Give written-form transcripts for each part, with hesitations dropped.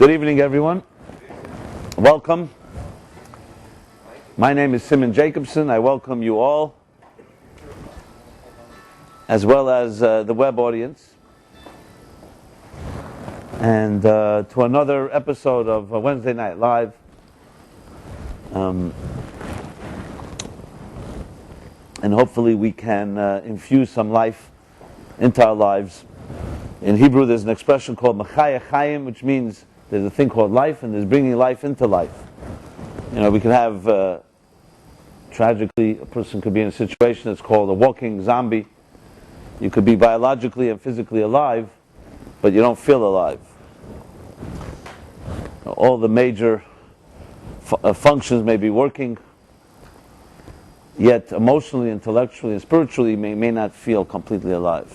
Good evening, everyone. Welcome. My name is Simon Jacobson. I welcome you all, as well as the web audience, and to another episode of Wednesday Night Live. And hopefully we can infuse some life into our lives. In Hebrew, there's an expression called Machaya Chayim, which means there's a thing called life, and there's bringing life into life. You know, we can have, tragically, a person could be in a situation that's called a walking zombie. You could be biologically and physically alive, but you don't feel alive. All the major functions may be working, yet emotionally, intellectually, and spiritually may not feel completely alive.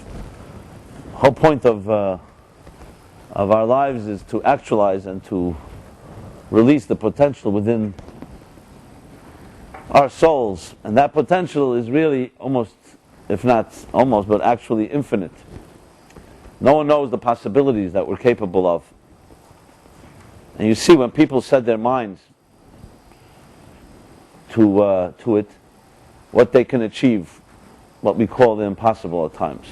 The whole point of our lives is to actualize and to release the potential within our souls, and that potential is really almost, if not almost, but actually infinite. No one knows the possibilities that we're capable of. And you see, when people set their minds to it, what they can achieve, what we call the impossible at times.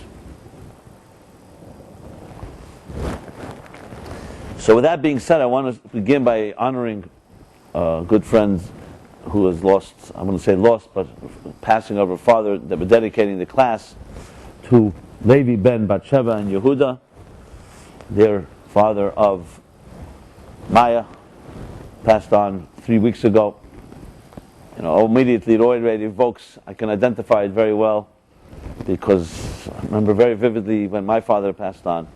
So with that being said, I want to begin by honoring a good friend who has lost, I wouldn't say lost, but passing of her father, that we're dedicating the class to Levi ben Batsheva and Yehuda, their father of Maya, passed on 3 weeks ago. You know, immediately it already evokes, I can identify it very well, because I remember very vividly when my father passed on.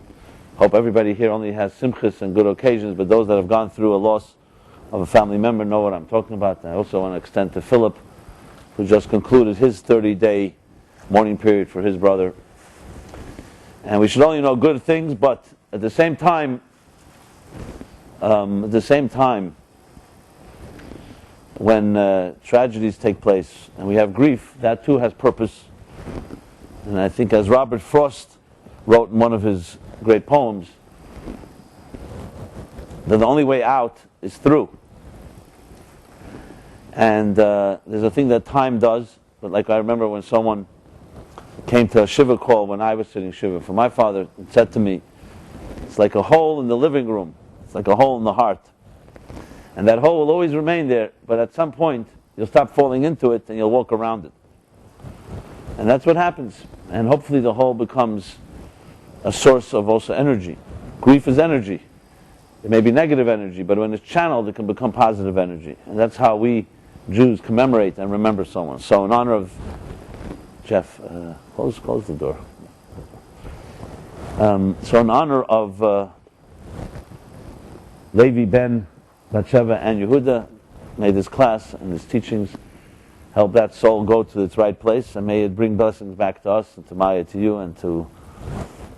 Hope everybody here only has simchas and good occasions, but those that have gone through a loss of a family member know what I'm talking about. I also want to extend to Philip, who just concluded his 30-day mourning period for his brother. And we should only know good things, but at the same time, when tragedies take place and we have grief, that too has purpose. And I think, as Robert Frost wrote in one of his great poems, that the only way out is through. And there's a thing that time does, but like I remember when someone came to a Shiva call when I was sitting Shiva for my father and said to me, it's like a hole in the living room, it's like a hole in the heart. And that hole will always remain there, but at some point you'll stop falling into it and you'll walk around it. And that's what happens. And hopefully the hole becomes a source of also energy. Grief is energy. It may be negative energy, but when it's channeled, it can become positive energy. And that's how we Jews commemorate and remember someone. So in honor of Jeff, close the door. So in honor of Levi ben Batsheva and Yehuda, may this class and its teachings help that soul go to its right place, and may it bring blessings back to us and to Maya, to you, and to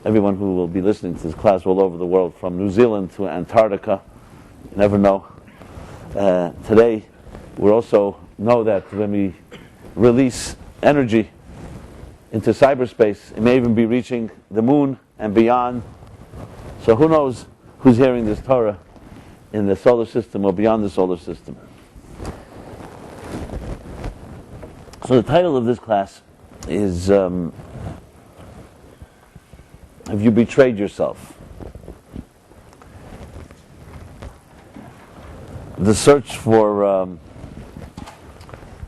everyone who will be listening to this class all over the world, from New Zealand to Antarctica. You never know. Today, we also know that when we release energy into cyberspace, it may even be reaching the moon and beyond. So who knows who's hearing this Torah in the solar system or beyond the solar system. So the title of this class is Have you betrayed yourself? The search for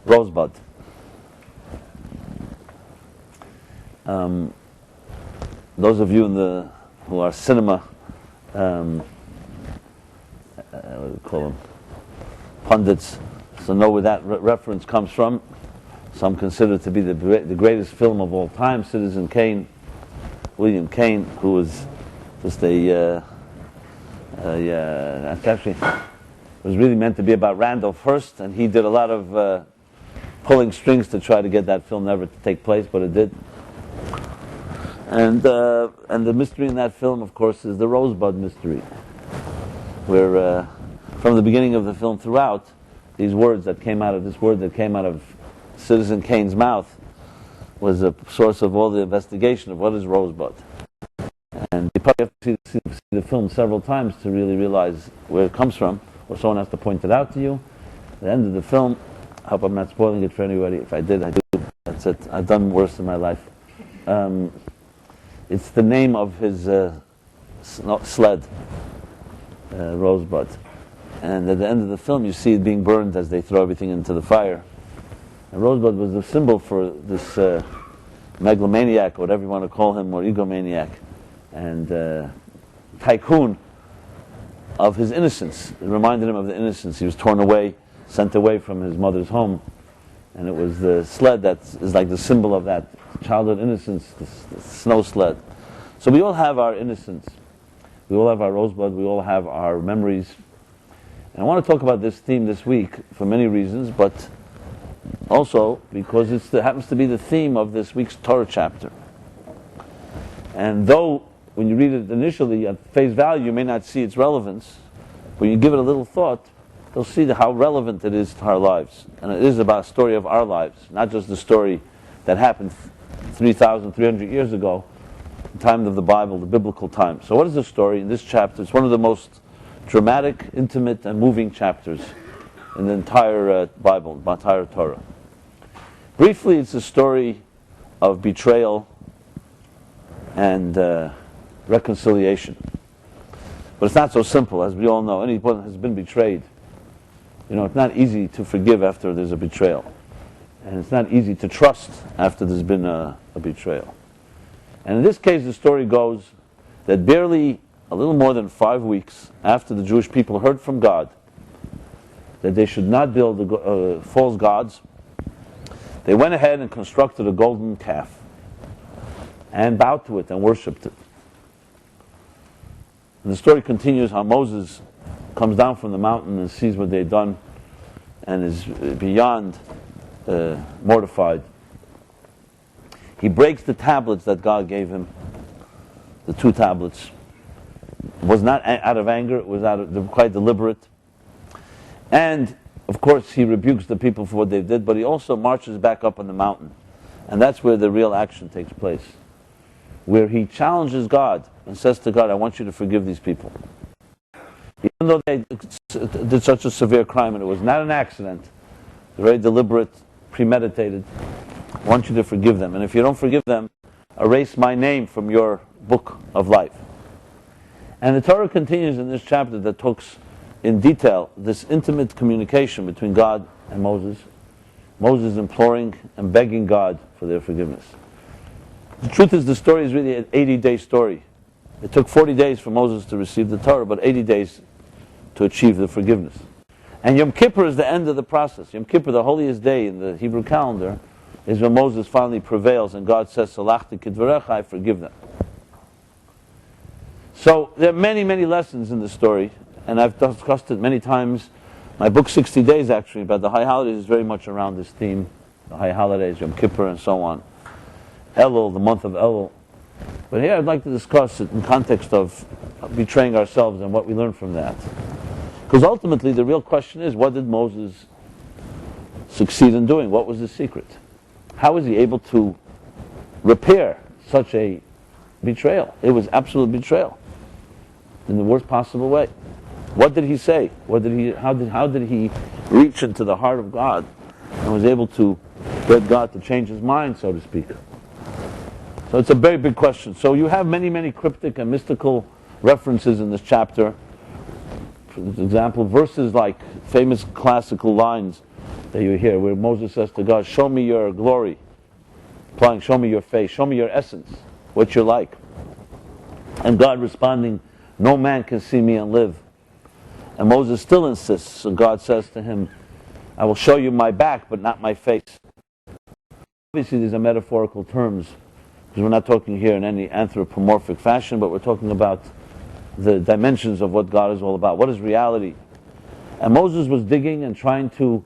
Rosebud. Those of you who are cinema, what do you call them, pundits, so know where that reference comes from. Some consider it to be the greatest film of all time, Citizen Kane. William Kane, who was just actually was really meant to be about Randolph Hearst, and he did a lot of pulling strings to try to get that film never to take place, but it did. And the mystery in that film, of course, is the Rosebud mystery, where from the beginning of the film throughout, this word that came out of Citizen Kane's mouth was a source of all the investigation of what is Rosebud. And you probably have to see the film several times to really realize where it comes from, or someone has to point it out to you. At the end of the film, I hope I'm not spoiling it for anybody. If I did, I do. That's it. I've done worse in my life. It's the name of his sled, Rosebud. And at the end of the film, you see it being burned as they throw everything into the fire. And Rosebud was the symbol for this megalomaniac, or whatever you want to call him, or egomaniac, and tycoon of his innocence. It reminded him of the innocence. He was torn away, sent away from his mother's home, and it was the sled that is like the symbol of that childhood innocence, the snow sled. So we all have our innocence. We all have our Rosebud. We all have our memories. And I want to talk about this theme this week for many reasons, but also because it happens to be the theme of this week's Torah chapter. And though when you read it initially at face value you may not see its relevance, when you give it a little thought, you'll see how relevant it is to our lives. And it is about a story of our lives, not just the story that happened 3,300 years ago, the time of the Bible, the biblical time. So what is the story in this chapter? It's one of the most dramatic, intimate, and moving chapters in the entire Bible, the entire Torah. Briefly, it's a story of betrayal and reconciliation. But it's not so simple, as we all know. Anyone has been betrayed. It's not easy to forgive after there's a betrayal. And it's not easy to trust after there's been a betrayal. And in this case, the story goes that barely a little more than 5 weeks after the Jewish people heard from God that they should not build false gods, they went ahead and constructed a golden calf and bowed to it and worshipped it. And the story continues how Moses comes down from the mountain and sees what they've done and is beyond mortified. He breaks the tablets that God gave him, the 2 tablets. It was not out of anger, it was quite deliberate. And, of course, he rebukes the people for what they did, but he also marches back up on the mountain. And that's where the real action takes place, where he challenges God and says to God, I want you to forgive these people. Even though they did such a severe crime, and it was not an accident, very deliberate, premeditated, I want you to forgive them. And if you don't forgive them, erase my name from your book of life. And the Torah continues in this chapter that talks in detail this intimate communication between God and Moses. Moses imploring and begging God for their forgiveness. The truth is, the story is really an 80-day story. It took 40 days for Moses to receive the Torah, but 80 days to achieve the forgiveness. And Yom Kippur is the end of the process. Yom Kippur, the holiest day in the Hebrew calendar, is when Moses finally prevails and God says, Salachti kidvarecha, I forgive them. So there are many, many lessons in the story, and I've discussed it many times. My book, 60 Days, actually, about the high holidays is very much around this theme. The high holidays, Yom Kippur, and so on. Elul, the month of Elul. But here I'd like to discuss it in context of betraying ourselves and what we learn from that. Because ultimately the real question is, what did Moses succeed in doing? What was his secret? How was he able to repair such a betrayal? It was absolute betrayal in the worst possible way. What did he say? How did he reach into the heart of God and was able to get God to change his mind, so to speak? So it's a very big question. So you have many, many cryptic and mystical references in this chapter. For example, verses like famous classical lines that you hear where Moses says to God, show me your glory, implying show me your face, show me your essence, what you're like. And God responding, no man can see me and live. And Moses still insists, and God says to him, I will show you my back, but not my face. Obviously these are metaphorical terms, because we're not talking here in any anthropomorphic fashion, but we're talking about the dimensions of what God is all about. What is reality? And Moses was digging and trying to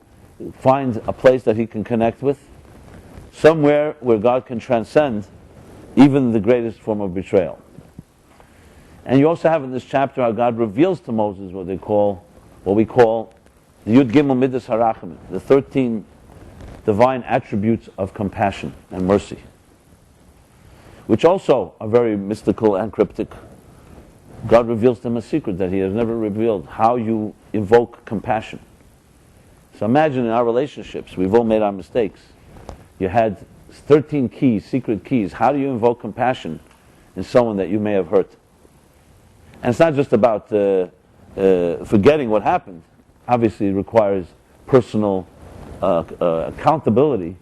find a place that he can connect with, somewhere where God can transcend even the greatest form of betrayal. And you also have in this chapter how God reveals to Moses what we call the Yud Gimel Midas Harachamim, the 13 divine attributes of compassion and mercy. which also are very mystical and cryptic. God reveals to them a secret that He has never revealed, how you invoke compassion. So imagine in our relationships, we've all made our mistakes. You had 13 keys, secret keys. How do you invoke compassion in someone that you may have hurt? And it's not just about forgetting what happened. Obviously, it requires personal accountability.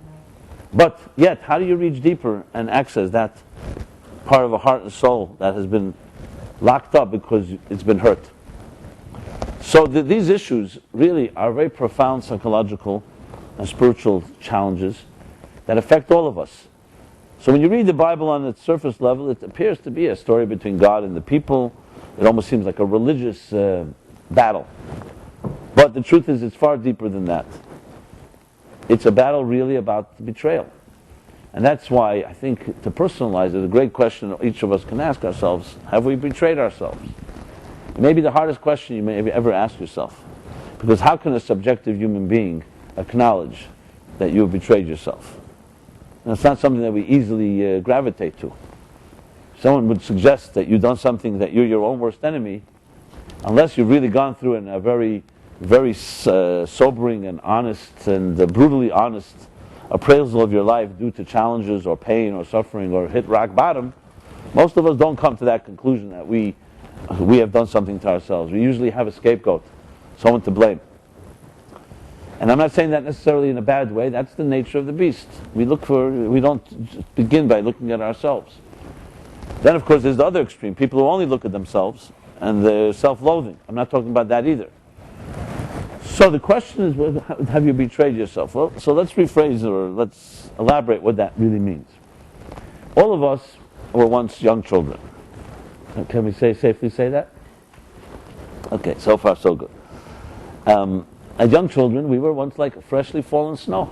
But yet, how do you reach deeper and access that part of a heart and soul that has been locked up because it's been hurt? So these issues really are very profound psychological and spiritual challenges that affect all of us. So when you read the Bible on its surface level, it appears to be a story between God and the people. It almost seems like a religious battle. But the truth is, it's far deeper than that. It's a battle really about betrayal. And that's why I think, to personalize it, a great question each of us can ask ourselves: have we betrayed ourselves? It may be the hardest question you may ever ask yourself. Because how can a subjective human being acknowledge that you have betrayed yourself? And it's not something that we easily gravitate to. Someone would suggest that you've done something, that you're your own worst enemy, unless you've really gone through a very, very sobering and honest and brutally honest appraisal of your life due to challenges or pain or suffering or hit rock bottom. Most of us don't come to that conclusion that we have done something to ourselves. We usually have a scapegoat, someone to blame. And I'm not saying that necessarily in a bad way. That's the nature of the beast. We don't begin by looking at ourselves. Then, of course, there's the other extreme. People who only look at themselves and they're self-loathing. I'm not talking about that either. So the question is, well, have you betrayed yourself? Well, so let's rephrase or let's elaborate what that really means. All of us were once young children. Can we safely say that? Okay, so far so good. As young children, we were once like freshly fallen snow.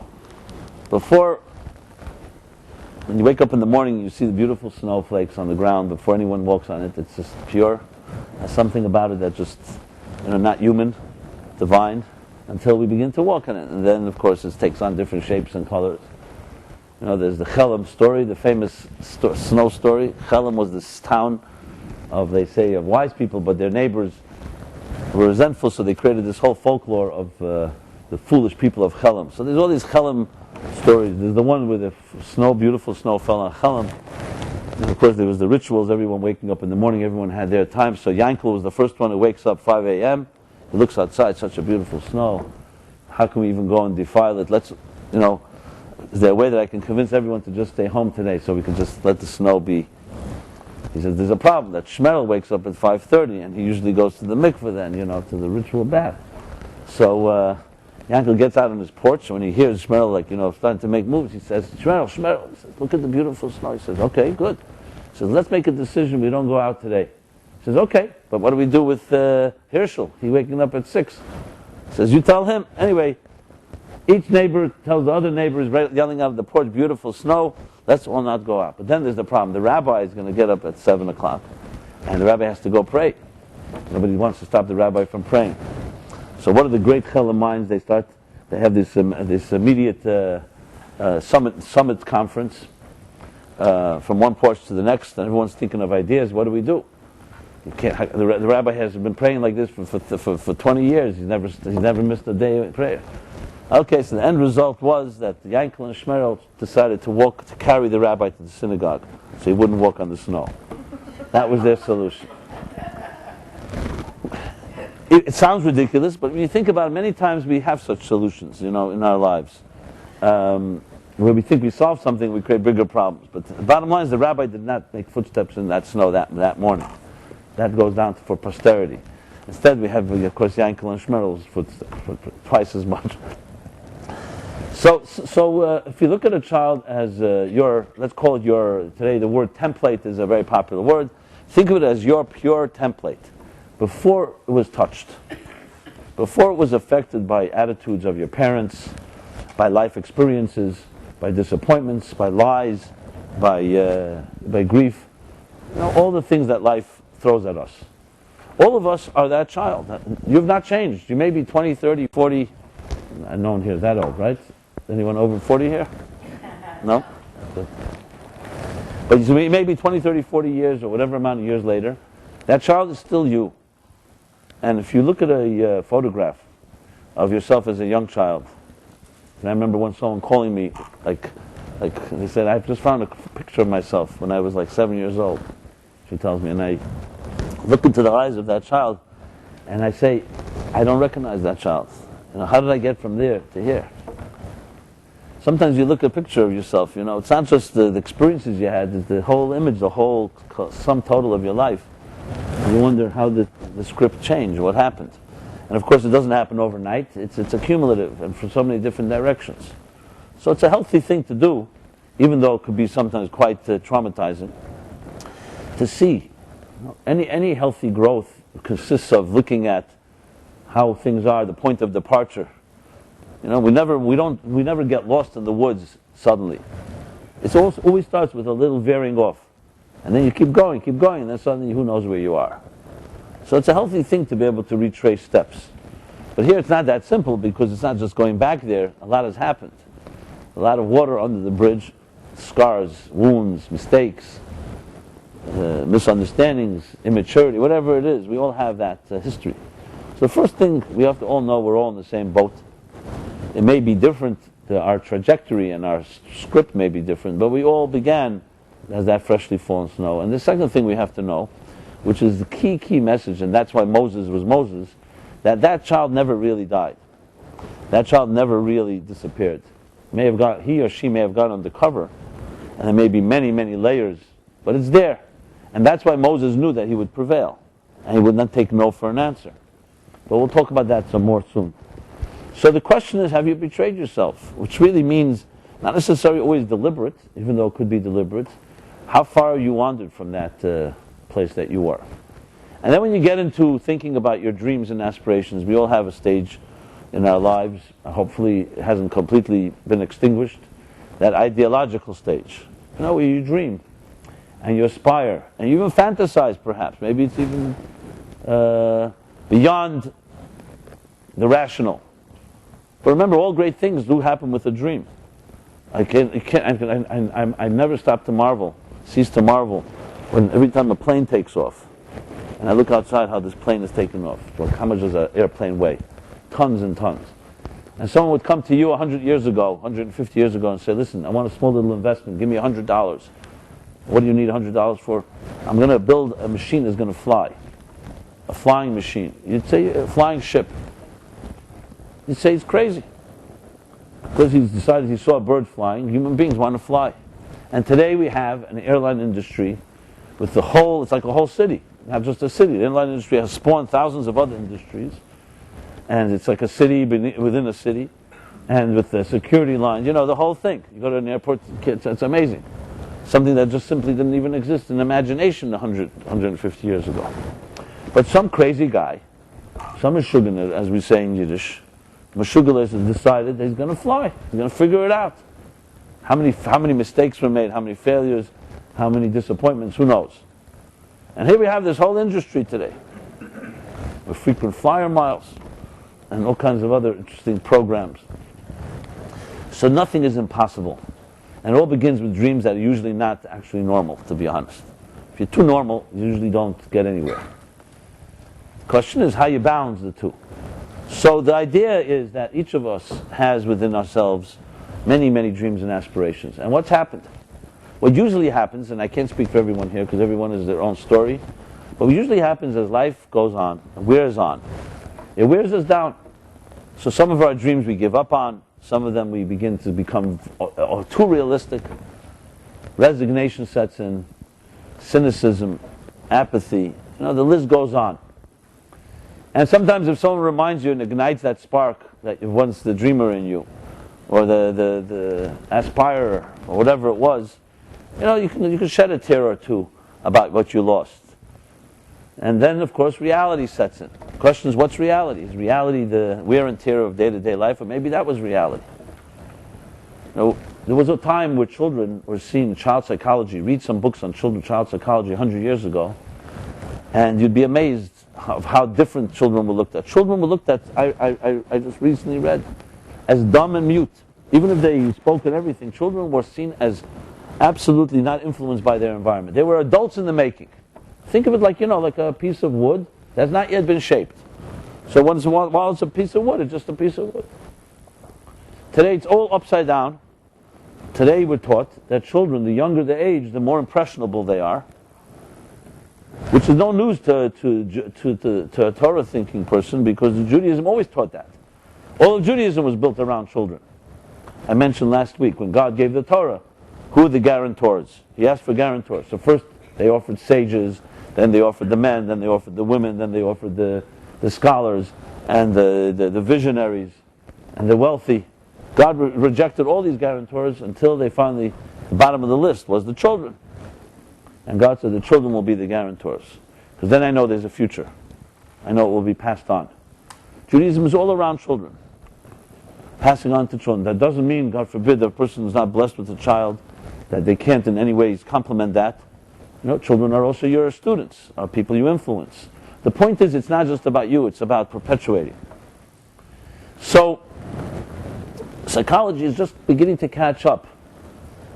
When you wake up in the morning, you see the beautiful snowflakes on the ground. Before anyone walks on it, it's just pure. There's something about it that just, not human, divine, until we begin to walk on it. And then, of course, it takes on different shapes and colors. There's the Chelm story, the famous snow story. Chelm was this town of wise people, but their neighbors were resentful, so they created this whole folklore of the foolish people of Chelm. So there's all these Chelm stories. There's the one where the beautiful snow fell on Chelm. And of course, there was the rituals, everyone waking up in the morning, everyone had their time. So Yankel was the first one who wakes up 5 a.m. He looks outside, such a beautiful snow. How can we even go and defile it? Is there a way that I can convince everyone to just stay home today so we can just let the snow be? He says, there's a problem, that Shmerel wakes up at 5:30 and he usually goes to the mikveh then, to the ritual bath. So Yankel gets out on his porch, and when he hears Shmerel starting to make moves, he says, Shmerel, he says, look at the beautiful snow. He says, okay, good. He says, let's make a decision, we don't go out today. He says, okay, but what do we do with Herschel? He's waking up at 6. He says, you tell him. Anyway, each neighbor tells the other neighbors, yelling out of the porch, beautiful snow, let's all not go out. But then there's the problem. The rabbi is going to get up at 7 o'clock, and the rabbi has to go pray. Nobody wants to stop the rabbi from praying. So what are the great Chelm minds? They have this immediate summit conference from one porch to the next, and everyone's thinking of ideas. What do we do? The rabbi has been praying like this for 20 years. He's never missed a day of prayer. Okay, so the end result was that Yankel and Shmerel decided to carry the rabbi to the synagogue so he wouldn't walk on the snow. That was their solution. It sounds ridiculous, but when you think about it, many times we have such solutions, in our lives. Where we think we solved something, we create bigger problems. But the bottom line is the rabbi did not make footsteps in that snow that morning. That goes down for posterity. Instead, we have, of course, Yankel and Shmerel's footsteps for twice as much. So if you look at a child as let's call it today the word template is a very popular word. Think of it as your pure template. Before it was touched, before it was affected by attitudes of your parents, by life experiences, by disappointments, by lies, by grief, all the things that life throws at us. All of us are that child. You've not changed. You may be 20, 30, 40. No one here is that old, right? Anyone over 40 here? No? Good. But maybe 20, 30, 40 years or whatever amount of years later, that child is still you. And if you look at a photograph of yourself as a young child, and I remember once someone calling me, like they said, I've just found a picture of myself when I was like 7 years old. She tells me, and I look into the eyes of that child, and I say, I don't recognize that child. How did I get from there to here? Sometimes you look at a picture of yourself, it's not just the experiences you had, it's the whole image, the whole sum total of your life. And you wonder how the script changed, what happened. And of course it doesn't happen overnight, it's accumulative and from so many different directions. So it's a healthy thing to do, even though it could be sometimes quite traumatizing, to see. Any healthy growth consists of looking at how things are, the point of departure. We never get lost in the woods suddenly. It always starts with a little veering off. And then you keep going, and then suddenly who knows where you are. So it's a healthy thing to be able to retrace steps. But here it's not that simple because it's not just going back there. A lot has happened. A lot of water under the bridge, scars, wounds, mistakes, misunderstandings, immaturity, whatever it is. We all have that history. So the first thing we have to all know, we're all in the same boat. It may be different, our trajectory and our script may be different, but we all began as that freshly fallen snow. And the second thing we have to know, which is the key message, and that's why Moses was Moses, that child never really died. That child never really disappeared. He or she may have gone undercover, and there may be many, many layers, but it's there. And that's why Moses knew that he would prevail, and he would not take no for an answer. But we'll talk about that some more soon. So the question is, have you betrayed yourself? Which really means not necessarily always deliberate, even though it could be deliberate. How far you wandered from that place that you were. And then when you get into thinking about your dreams and aspirations, we all have a stage in our lives, hopefully it hasn't completely been extinguished, that ideological stage, where you dream and you aspire and you even fantasize perhaps. Maybe it's even beyond the rational. But remember, all great things do happen with a dream. I never stop to marvel, cease to marvel, when every time a plane takes off, and I look outside how this plane is taking off. Well, how much does an airplane weigh? Tons and tons. And someone would come to you 100 years ago, 150 years ago, and say, listen, I want a small little investment, give me $100. What do you need $100 for? I'm going to build a machine that's going to fly. A flying machine. You'd say a flying ship. You'd say he's crazy. Because he's decided he saw a bird flying, human beings want to fly. And today we have an airline industry with it's like a whole city, not just a city. The airline industry has spawned thousands of other industries. And it's like a city within a city. And with the security line, the whole thing. You go to an airport, it's amazing. Something that just simply didn't even exist in imagination 150 years ago. But some crazy guy, some Meshuggah, as we say in Yiddish, Meshuggah has decided that he's going to fly. He's going to figure it out. How many mistakes were made, how many failures, how many disappointments, who knows? And here we have this whole industry today with frequent flyer miles and all kinds of other interesting programs. So nothing is impossible. And it all begins with dreams that are usually not actually normal, to be honest. If you're too normal, you usually don't get anywhere. The question is how you balance the two. So the idea is that each of us has within ourselves many, many dreams and aspirations. And what's happened? What usually happens, and I can't speak for everyone here because everyone has their own story, but what usually happens as life goes on, wears on, it wears us down. So some of our dreams we give up on, some of them we begin to become too realistic. Resignation sets in, cynicism, apathy, the list goes on. And sometimes if someone reminds you and ignites that spark that once the dreamer in you, or the aspirer, or whatever it was, you can shed a tear or two about what you lost. And then, of course, reality sets in. The question is, what's reality? Is reality the wear and tear of day-to-day life, or maybe that was reality? There was a time where children were seeing child psychology. Read some books on child psychology 100 years ago, and you'd be amazed of how different children were looked at. Children were looked at, I just recently read, as dumb and mute. Even if they spoke and everything, children were seen as absolutely not influenced by their environment. They were adults in the making. Think of it like, like a piece of wood that's not yet been shaped. So once in a while it's a piece of wood, it's just a piece of wood. Today it's all upside down. Today we're taught that children, the younger the age, the more impressionable they are, which is no news to a Torah-thinking person, because Judaism always taught that. All of Judaism was built around children. I mentioned last week, when God gave the Torah, who are the guarantors? He asked for guarantors. So first they offered sages, then they offered the men, then they offered the women, then they offered the scholars, and the visionaries, and the wealthy. God rejected all these guarantors until they finally, the bottom of the list was the children. And God said the children will be the guarantors. Because then I know there's a future. I know it will be passed on. Judaism is all around children. Passing on to children. That doesn't mean, God forbid, that a person is not blessed with a child, that they can't in any ways complement that. Children are also your students, are people you influence. The point is, it's not just about you, it's about perpetuating. So, psychology is just beginning to catch up.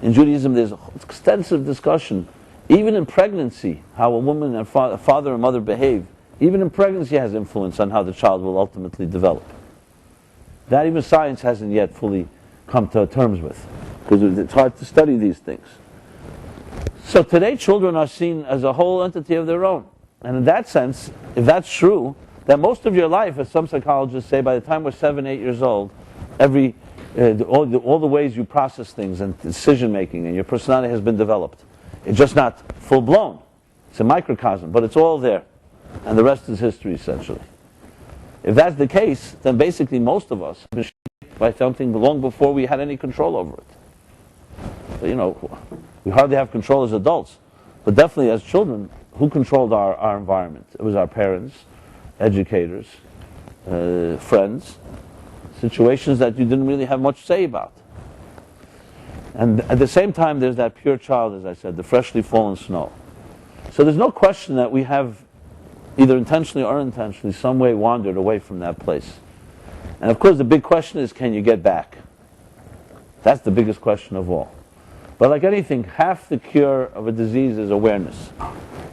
In Judaism, there's extensive discussion, even in pregnancy, how a woman and father and mother behave. Even in pregnancy has influence on how the child will ultimately develop. That even science hasn't yet fully come to terms with, because it's hard to study these things. So today children are seen as a whole entity of their own. And in that sense, if that's true, then most of your life, as some psychologists say, by the time we're 7, 8 years old, all the ways you process things and decision making and your personality has been developed. It's just not full blown. It's a microcosm, but it's all there. And the rest is history, essentially. If that's the case, then basically most of us have been shaped by something long before we had any control over it. So, we hardly have control as adults, but definitely as children, who controlled our environment? It was our parents, educators, friends, situations that you didn't really have much say about. And at the same time, there's that pure child, as I said, the freshly fallen snow. So there's no question that we have, either intentionally or unintentionally, some way wandered away from that place. And of course the big question is, can you get back? That's the biggest question of all. But like anything, half the cure of a disease is awareness.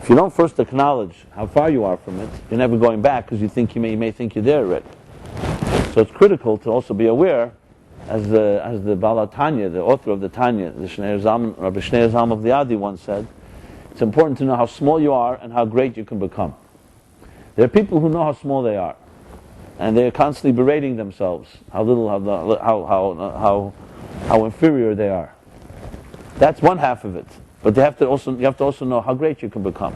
If you don't first acknowledge how far you are from it, you're never going back, because you may think you're there already. So it's critical to also be aware, as the Baal Tanya, the author of the Tanya, Rabbi Shneur Zalman of Liadi once said, it's important to know how small you are and how great you can become. There are people who know how small they are, and they're constantly berating themselves how little, how inferior they are. That's one half of it, but you have to also know how great you can become.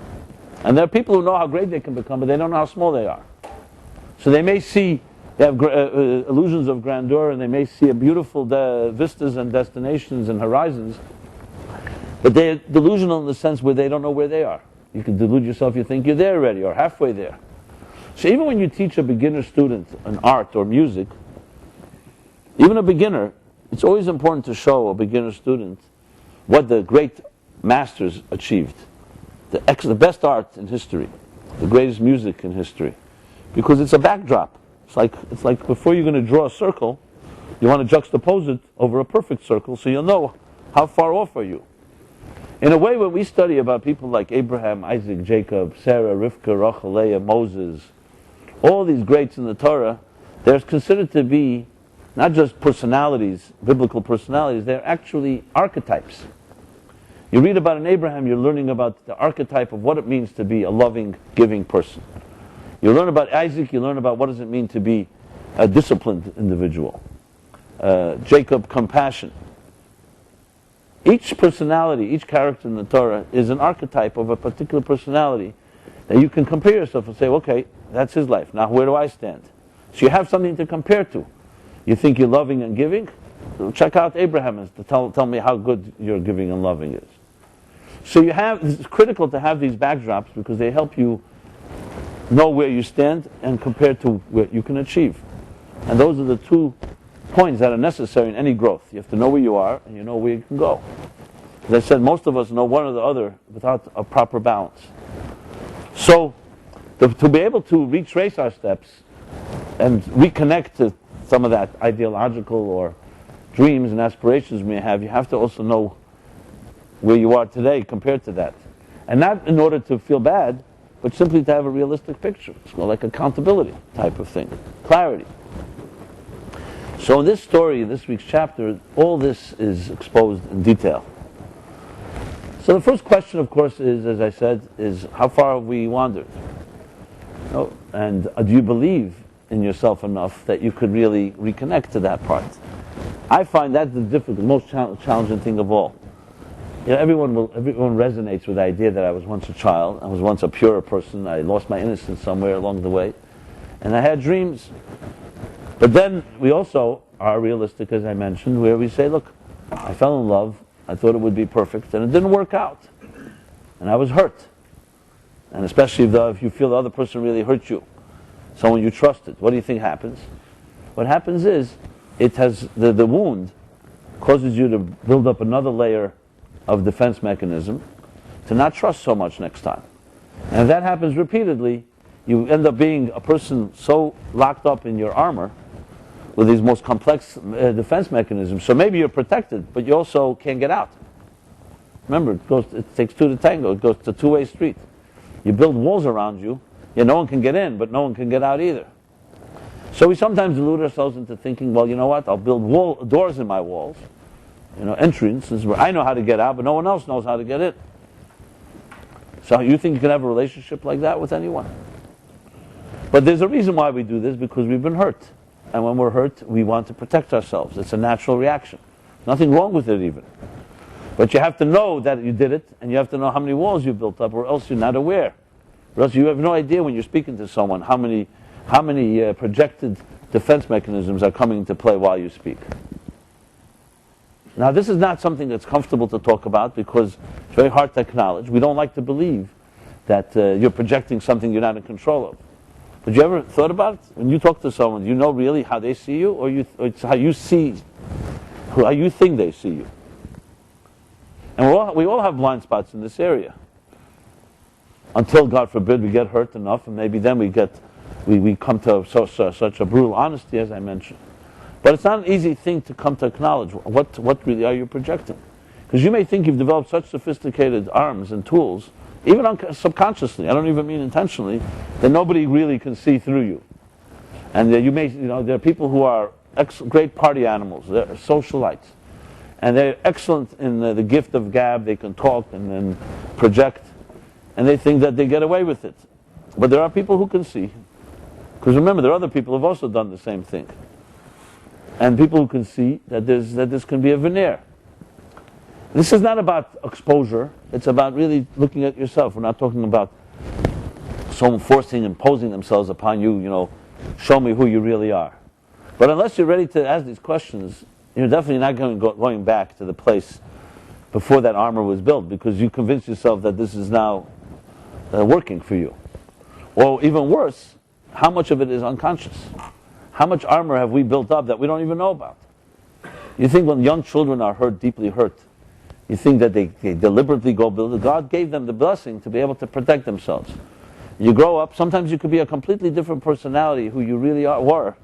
And there are people who know how great they can become, but they don't know how small they are. So they have illusions of grandeur, and they may see beautiful vistas and destinations and horizons, but they're delusional in the sense where they don't know where they are. You can delude yourself, you think you're there already, or halfway there. So even when you teach a beginner student an art or music, even a beginner, it's always important to show a beginner student what the great masters achieved. The best art in history, the greatest music in history. Because it's a backdrop. It's like before you're going to draw a circle, you want to juxtapose it over a perfect circle so you'll know how far off are you. In a way, when we study about people like Abraham, Isaac, Jacob, Sarah, Rivka, Rachel, Leah, Moses, all these greats in the Torah, they're considered to be not just personalities, biblical personalities, they're actually archetypes. You read about an Abraham, you're learning about the archetype of what it means to be a loving, giving person. You learn about Isaac, you learn about what does it mean to be a disciplined individual. Jacob, compassion. Each personality, each character in the Torah is an archetype of a particular personality that you can compare yourself and say, okay, that's his life. Now where do I stand? So you have something to compare to. You think you're loving and giving? So check out Abraham and tell me how good your giving and loving is. So it's critical to have these backdrops because they help you know where you stand and compare to what you can achieve. And those are the 2 points that are necessary in any growth. You have to know where you are and you know where you can go. As I said, most of us know one or the other without a proper balance. So to be able to retrace our steps and reconnect to some of that ideological or dreams and aspirations we may have, you have to also know where you are today compared to that. And not in order to feel bad, but simply to have a realistic picture. It's more like accountability type of thing, clarity. So in this story, in this week's chapter, all this is exposed in detail. So the first question, of course, is, as I said, is how far have we wandered? And do you believe in yourself enough that you could really reconnect to that part? I find that the difficult, most challenging thing of all. Everyone resonates with the idea that I was once a child, I was once a purer person, I lost my innocence somewhere along the way, and I had dreams. But then we also are realistic, as I mentioned, where we say, look, I fell in love, I thought it would be perfect, and it didn't work out. And I was hurt. And especially if you feel the other person really hurt you, someone you trusted, what do you think happens? What happens is, it has the wound causes you to build up another layer of defense mechanism to not trust so much next time. And if that happens repeatedly, you end up being a person so locked up in your armor with these most complex defense mechanisms. So maybe you're protected, but you also can't get out. Remember, it takes two to tango. It goes to a two-way street. You build walls around you. No one can get in, but no one can get out either. So we sometimes delude ourselves into thinking, well, you know what? I'll build doors in my walls. Entrances where I know how to get out, but no one else knows how to get in. So you think you can have a relationship like that with anyone? But there's a reason why we do this, because we've been hurt. And when we're hurt, we want to protect ourselves. It's a natural reaction. Nothing wrong with it even. But you have to know that you did it, and you have to know how many walls you built up, or else you're not aware. Or else you have no idea when you're speaking to someone how many projected defense mechanisms are coming into play while you speak. Now, this is not something that's comfortable to talk about because it's very hard to acknowledge. We don't like to believe that you're projecting something you're not in control of. But you ever thought about it? When you talk to someone, do you know really how they see you, or it's how you think they see you? And we all have blind spots in this area. Until, God forbid, we get hurt enough, and maybe then we come to such a brutal honesty, as I mentioned. But it's not an easy thing to come to acknowledge. What really are you projecting? Because you may think you've developed such sophisticated arms and tools, even subconsciously, I don't even mean intentionally, that nobody really can see through you. And there are people who are great party animals, they're socialites. And they're excellent in the gift of gab, they can talk and then project, and they think that they get away with it. But there are people who can see. Because remember, there are other people who have also done the same thing. And people who can see that this can be a veneer. This is not about exposure. It's about really looking at yourself. We're not talking about someone imposing themselves upon you, show me who you really are. But unless you're ready to ask these questions, you're definitely not going back to the place before that armor was built, because you convince yourself that this is now working for you. Or even worse, how much of it is unconscious? How much armor have we built up that we don't even know about? You think when young children are hurt, deeply hurt, you think that they deliberately go build it. God gave them the blessing to be able to protect themselves. You grow up, sometimes you could be a completely different personality who you really were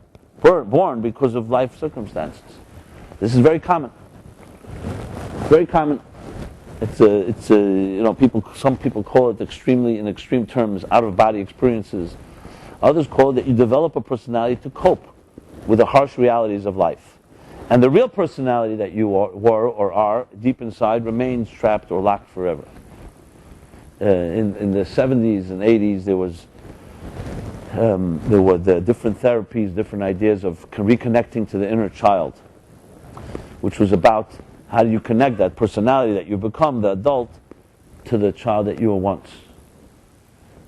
born because of life circumstances. This is very common. Very common. Some people call it in extreme terms, out-of-body experiences. Others call it that you develop a personality to cope with the harsh realities of life. And the real personality that you were or are deep inside remains trapped or locked forever. In the 70s and 80s, there were the different therapies, different ideas of reconnecting to the inner child, which was about how do you connect that personality that you become, the adult, to the child that you were once.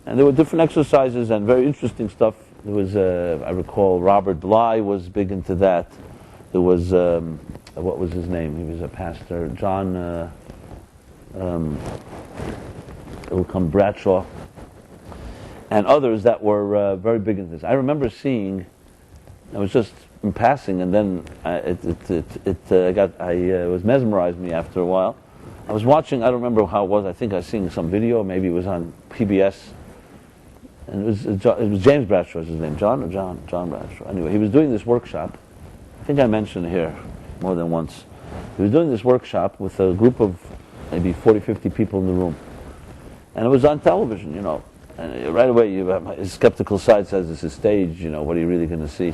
And there were different exercises and very interesting stuff. There was, I recall, Robert Bly was big into that. There was, what was his name? He was a pastor. John, it will come Bradshaw. And others that were very big into this. I remember seeing, I was just in passing, and then it was mesmerized me after a while. I was watching, I don't remember how it was, I think I was seeing some video, maybe it was on PBS. And it was James Bradshaw, was his name, John Bradshaw. Anyway, he was doing this workshop. I think I mentioned it here more than once. He was doing this workshop with a group of maybe 40, 50 people in the room. And it was on television, And right away, his skeptical side says, it's a stage, what are you really going to see?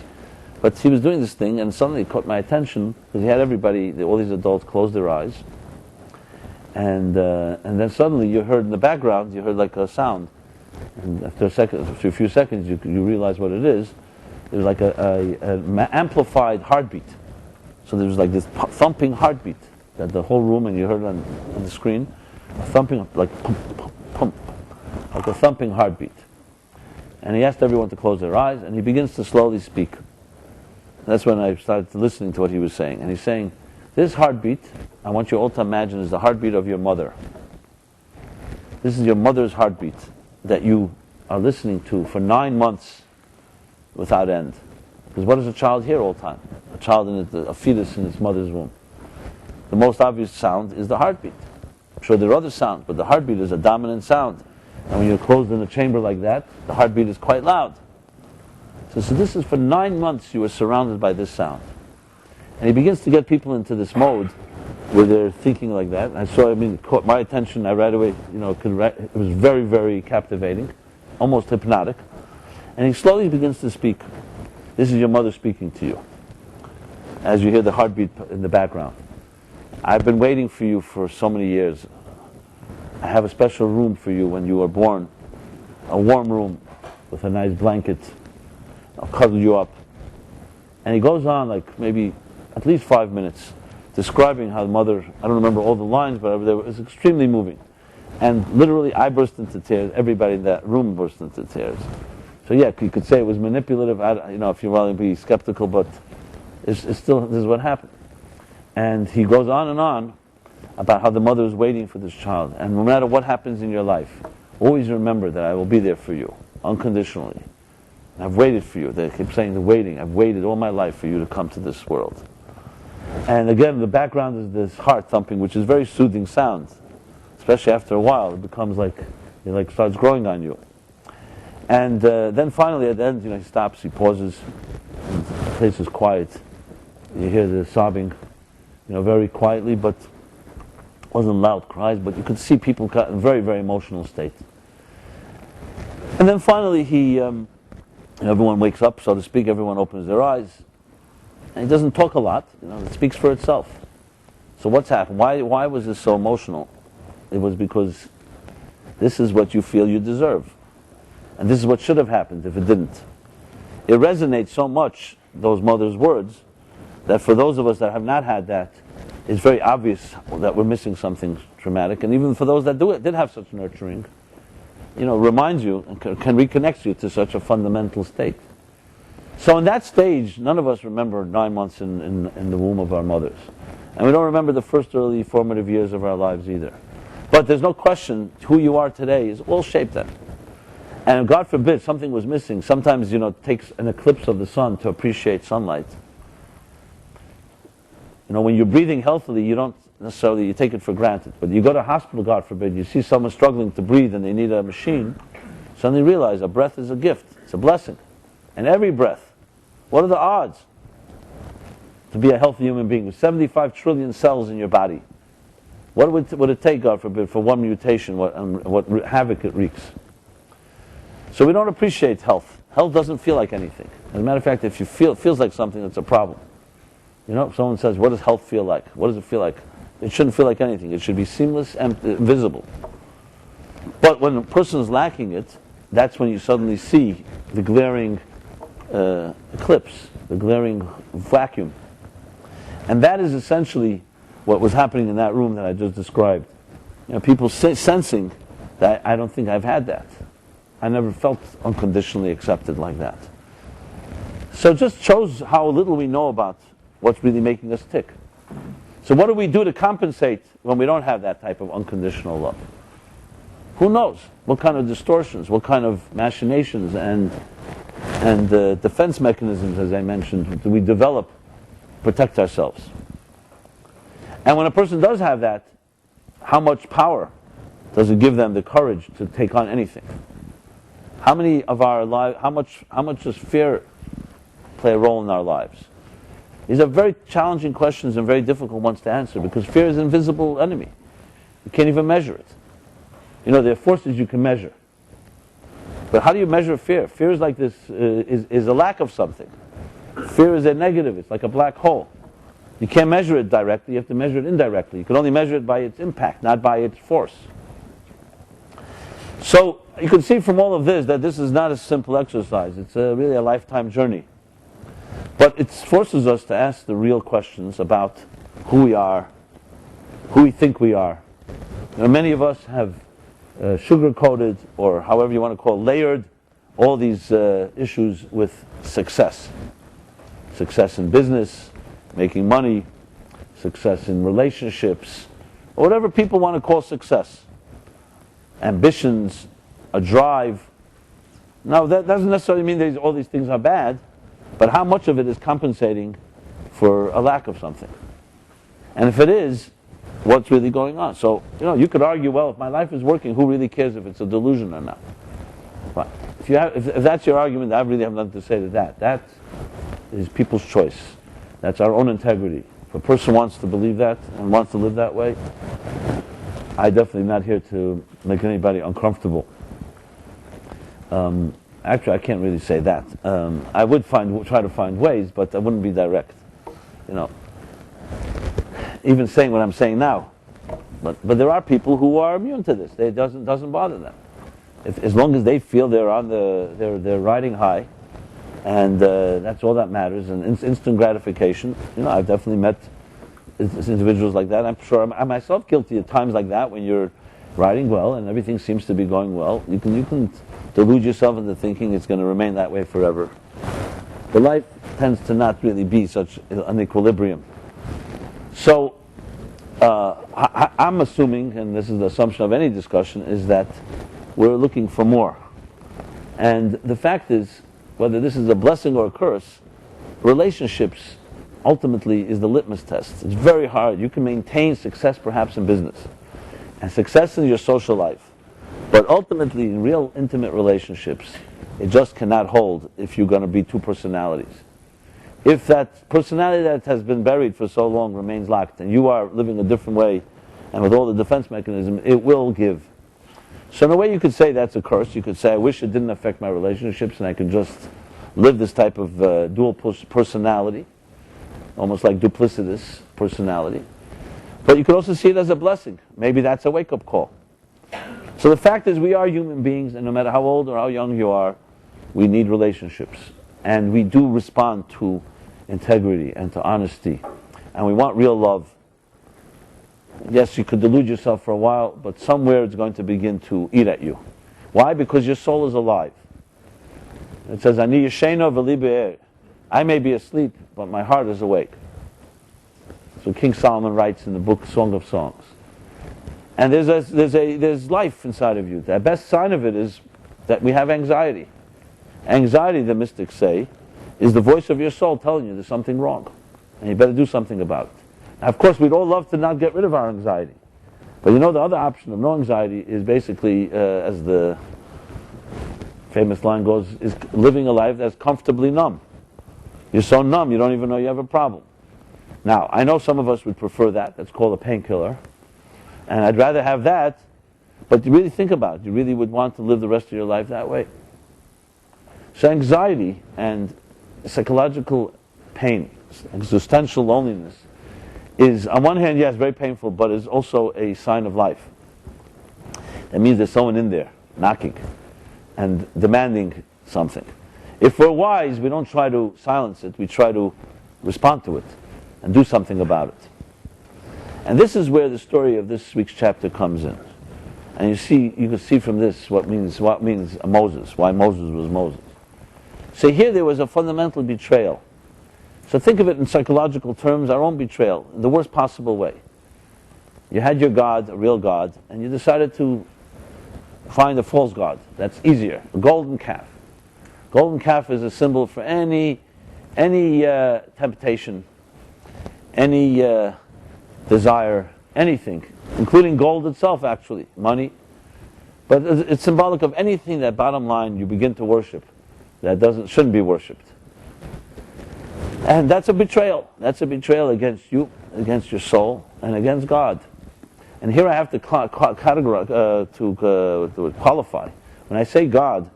But he was doing this thing, and suddenly it caught my attention, because he had everybody, all these adults, close their eyes. And then suddenly you heard in the background, you heard like a sound. And after a few seconds, you realize what it is. It was like an amplified heartbeat. So there was like this thumping heartbeat that the whole room, and you heard it on the screen, a thumping, like pump, pump, pump, like a thumping heartbeat. And he asked everyone to close their eyes, and he begins to slowly speak. And that's when I started listening to what he was saying. And he's saying, this heartbeat, I want you all to imagine, is the heartbeat of your mother. This is your mother's heartbeat that you are listening to for 9 months without end. Because what does a child hear all the time? A fetus in its mother's womb. The most obvious sound is the heartbeat. I'm sure there are other sounds, but the heartbeat is a dominant sound. And when you're closed in a chamber like that, the heartbeat is quite loud. So this is for 9 months you were surrounded by this sound. And he begins to get people into this mode where they're thinking like that. And it caught my attention. I right away, it was very, very captivating, almost hypnotic. And he slowly begins to speak. This is your mother speaking to you, as you hear the heartbeat in the background. I've been waiting for you for so many years. I have a special room for you when you were born, a warm room with a nice blanket. I'll cuddle you up. And he goes on like maybe at least 5 minutes describing how the mother, I don't remember all the lines, but it was extremely moving. And literally I burst into tears, everybody in that room burst into tears. So yeah, you could say it was manipulative, if you want to be skeptical, but it's still, this is what happened. And he goes on and on about how the mother is waiting for this child. And no matter what happens in your life, always remember that I will be there for you, unconditionally. I've waited for you. They keep saying the waiting. I've waited all my life for you to come to this world. And again, the background is this heart thumping, which is very soothing sound. Especially after a while, it becomes like, it starts growing on you. And then finally at the end, he stops, he pauses, and the place is quiet. You hear the sobbing, very quietly, but it wasn't loud cries, but you could see people got in a very, very emotional state. And then finally everyone wakes up, so to speak, everyone opens their eyes. And he doesn't talk a lot, it speaks for itself. So what's happened? Why was this so emotional? It was because this is what you feel you deserve. And this is what should have happened if it didn't. It resonates so much, those mother's words, that for those of us that have not had that, it's very obvious that we're missing something traumatic. And even for those that did have such nurturing, reminds you and can reconnect you to such a fundamental state. So in that stage, none of us remember 9 months in the womb of our mothers. And we don't remember the first early formative years of our lives either. But there's no question, who you are today is all shaped then. And God forbid something was missing. Sometimes, it takes an eclipse of the sun to appreciate sunlight. When you're breathing healthily, you don't necessarily, you take it for granted. But you go to a hospital, God forbid, you see someone struggling to breathe and they need a machine, suddenly realize a breath is a gift. It's a blessing. And every breath, what are the odds to be a healthy human being with 75 trillion cells in your body? What would it take, God forbid, for one mutation, what havoc it wreaks? So we don't appreciate health. Health doesn't feel like anything. As a matter of fact, if it feels like something, that's a problem. If someone says, what does health feel like? What does it feel like? It shouldn't feel like anything. It should be seamless and visible. But when a person is lacking it, that's when you suddenly see the glaring eclipse, the glaring vacuum. And that is essentially what was happening in that room that I just described. People sensing that I don't think I've had that. I never felt unconditionally accepted like that. So it just shows how little we know about what's really making us tick. So what do we do to compensate when we don't have that type of unconditional love? Who knows? What kind of distortions, what kind of machinations and defense mechanisms, as I mentioned, do we develop to protect ourselves? And when a person does have that, how much power does it give them the courage to take on anything? How many of our lives, how much does fear play a role in our lives? These are very challenging questions and very difficult ones to answer because fear is an invisible enemy. You can't even measure it. There are forces you can measure. But how do you measure fear? Fear is like this, is a lack of something. Fear is a negative. It's like a black hole. You can't measure it directly. You have to measure it indirectly. You can only measure it by its impact, not by its force. So you can see from all of this that this is not a simple exercise. It's really a lifetime journey. But it forces us to ask the real questions about who we are, who we think we are. Many of us have sugar-coated, or however you want to call it, layered all these issues with success. Success in business, making money, success in relationships, or whatever people want to call success. Ambitions, a drive. Now, that doesn't necessarily mean that all these things are bad, but how much of it is compensating for a lack of something? And if it is, what's really going on? So, you could argue, well, if my life is working, who really cares if it's a delusion or not? But if that's your argument, I really have nothing to say to that. That is people's choice. That's our own integrity. If a person wants to believe that and wants to live that way, I'm definitely not here to make anybody uncomfortable. Actually, I can't really say that. I would try to find ways, but I wouldn't be direct. Even saying what I'm saying now. But there are people who are immune to this. It doesn't bother them. As long as they feel they're riding high, and that's all that matters, and instant gratification. I've definitely met individuals like that. I'm sure I'm myself guilty at times like that when you're riding well and everything seems to be going well. You can delude yourself into thinking it's going to remain that way forever. But life tends to not really be such an equilibrium. So I'm assuming, and this is the assumption of any discussion, is that we're looking for more. And the fact is, whether this is a blessing or a curse, relationships ultimately is the litmus test. It's very hard. You can maintain success perhaps in business and success in your social life, but ultimately in real intimate relationships, it just cannot hold if you're going to be two personalities. If that personality that has been buried for so long remains locked and you are living a different way and with all the defense mechanism, it will give. So in a way you could say that's a curse. You could say, I wish it didn't affect my relationships and I could just live this type of dual personality, almost like duplicitous personality. But you could also see it as a blessing. Maybe that's a wake-up call. So the fact is we are human beings, and no matter how old or how young you are, we need relationships. And we do respond to integrity and to honesty. And we want real love. Yes, you could delude yourself for a while, but somewhere it's going to begin to eat at you. Why? Because your soul is alive. It says, Ani yesheno v'li be'er. I may be asleep, but my heart is awake. So King Solomon writes in the book Song of Songs. And there's life inside of you. The best sign of it is that we have anxiety. Anxiety, the mystics say, is the voice of your soul telling you there's something wrong. And you better do something about it. Now, of course, we'd all love to not get rid of our anxiety. But the other option of no anxiety is basically, as the famous line goes, is living a life that's comfortably numb. You're so numb, you don't even know you have a problem. Now, I know some of us would prefer that. That's called a painkiller. And I'd rather have that, but you really think about it. You really would want to live the rest of your life that way. So anxiety and psychological pain, existential loneliness, is, on one hand, yes, very painful, but is also a sign of life. That means there's someone in there, knocking, and demanding something. If we're wise, we don't try to silence it, we try to respond to it, and do something about it. And this is where the story of this week's chapter comes in. And you can see from this what means Moses, why Moses was Moses. So here there was a fundamental betrayal. So think of it in psychological terms, our own betrayal, in the worst possible way. You had your God, a real God, and you decided to find a false God. That's easier, a golden calf. Golden calf is a symbol for any temptation, any desire, anything, including gold itself, actually, money. But it's symbolic of anything that, bottom line, you begin to worship that shouldn't be worshipped. And that's a betrayal. That's a betrayal against you, against your soul, and against God. And here I have to categorize, to qualify. When I say God,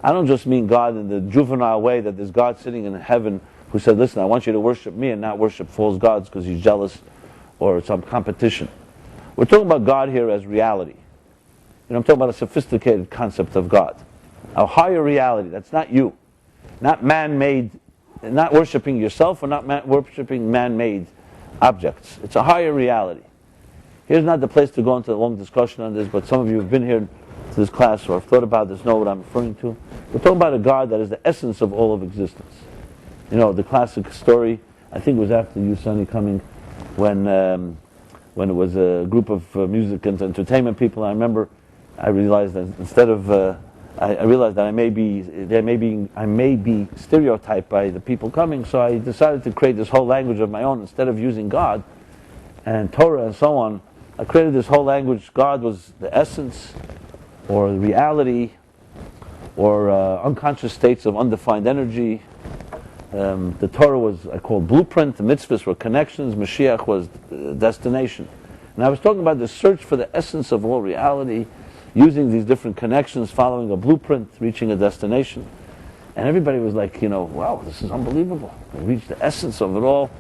I don't just mean God in the juvenile way that there's God sitting in heaven who said, listen, I want you to worship me and not worship false gods because he's jealous or some competition. We're talking about God here as reality. I'm talking about a sophisticated concept of God. A higher reality, that's not you. Not man-made, not worshiping yourself or not worshiping man-made objects. It's a higher reality. Here's not the place to go into a long discussion on this, but some of you have been here to this class or have thought about this, know what I'm referring to. We're talking about a God that is the essence of all of existence. The classic story, I think it was after you, Sonny, coming, when it was a group of music and entertainment people. I remember I realized that instead of I realized that I may be stereotyped by the people coming, so I decided to create this whole language of my own. Instead of using God and Torah and so on, I created this whole language. God was the essence or the reality or unconscious states of undefined energy. The Torah was, I called blueprint. The mitzvahs were connections. Mashiach was destination. And I was talking about the search for the essence of all reality, using these different connections, following a blueprint, reaching a destination. And everybody was like, wow, this is unbelievable. We reached the essence of it all.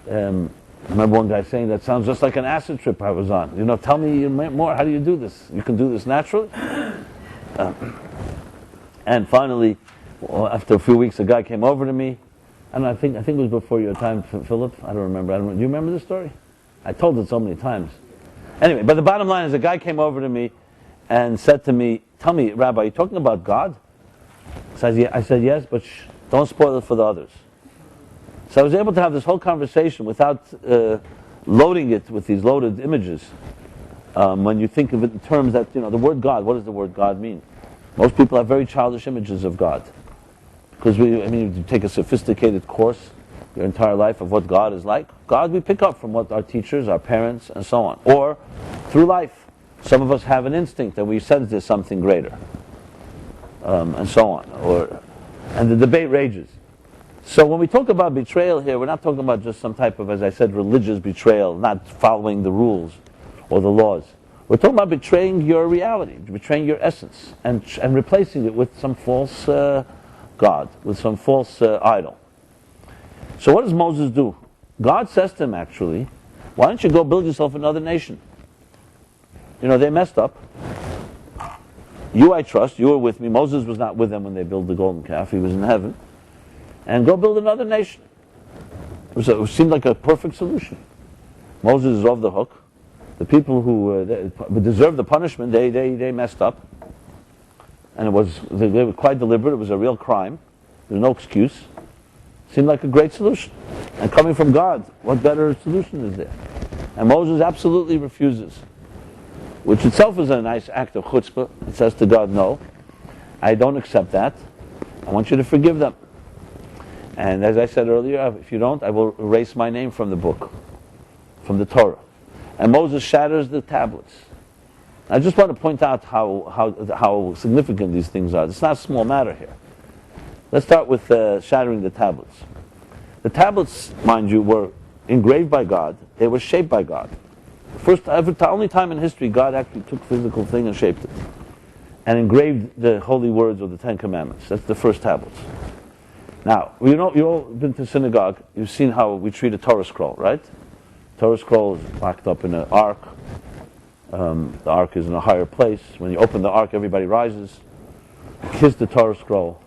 I remember one guy saying, that sounds just like an acid trip I was on. Tell me more. How do you do this? You can do this naturally? And finally, after a few weeks, a guy came over to me. I think it was before your time, Philip. I don't remember. Do you remember the story? I told it so many times. Anyway, but the bottom line is a guy came over to me and said to me, tell me, Rabbi, are you talking about God? I said, yes, but don't spoil it for the others. So I was able to have this whole conversation without loading it with these loaded images. When you think of it in terms that, the word God, what does the word God mean? Most people have very childish images of God. Because you take a sophisticated course your entire life of what God is like. God we pick up from what our teachers, our parents, and so on. Or through life. Some of us have an instinct that we sense there's something greater. And so on. And the debate rages. So when we talk about betrayal here, we're not talking about just some type of, as I said, religious betrayal, not following the rules or the laws. We're talking about betraying your reality, betraying your essence, and replacing it with some false God, with some false idol. So what does Moses do? God says to him, actually, why don't you go build yourself another nation? They messed up. You I trust, you were with me. Moses was not with them when they built the golden calf. He was in heaven. And go build another nation. It seemed like a perfect solution. Moses is off the hook. The people who deserved the punishment, they messed up. And they were quite deliberate. It was a real crime. There's no excuse. Seemed like a great solution. And coming from God, what better solution is there? And Moses absolutely refuses. Which itself is a nice act of chutzpah. It says to God, no, I don't accept that. I want you to forgive them. And as I said earlier, if you don't, I will erase my name from the book, from the Torah. And Moses shatters the tablets. I just want to point out how significant these things are. It's not a small matter here. Let's start with shattering the tablets. The tablets, mind you, were engraved by God. They were shaped by God. Only time in history God actually took a physical thing and shaped it. And engraved the holy words of the Ten Commandments. That's the first tablets. Now, you've all been to synagogue. You've seen how we treat a Torah scroll, right? Torah scroll is locked up in an ark. The ark is in a higher place. When you open the ark, everybody rises. Kiss the Torah scroll.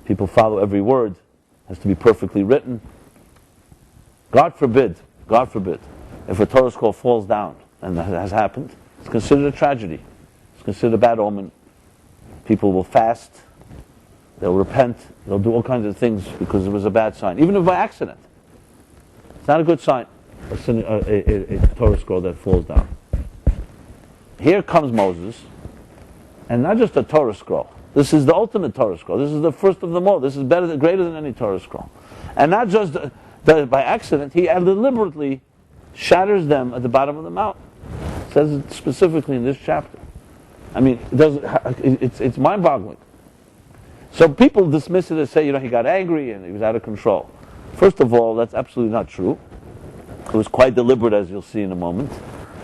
People follow every word. It has to be perfectly written. God forbid, if a Torah scroll falls down, and that has happened, it's considered a tragedy. It's considered a bad omen. People will fast. They'll repent. They'll do all kinds of things because it was a bad sign. Even if by accident. It's not a good sign, a Torah scroll that falls down. Here comes Moses, and not just a Torah scroll. This is the ultimate Torah scroll. This is the first of them all. This is greater than any Torah scroll. And not just by accident, he deliberately shatters them at the bottom of the mountain. It says it specifically in this chapter. It's mind-boggling. So people dismiss it and say, he got angry and he was out of control. First of all, that's absolutely not true. It was quite deliberate, as you'll see in a moment.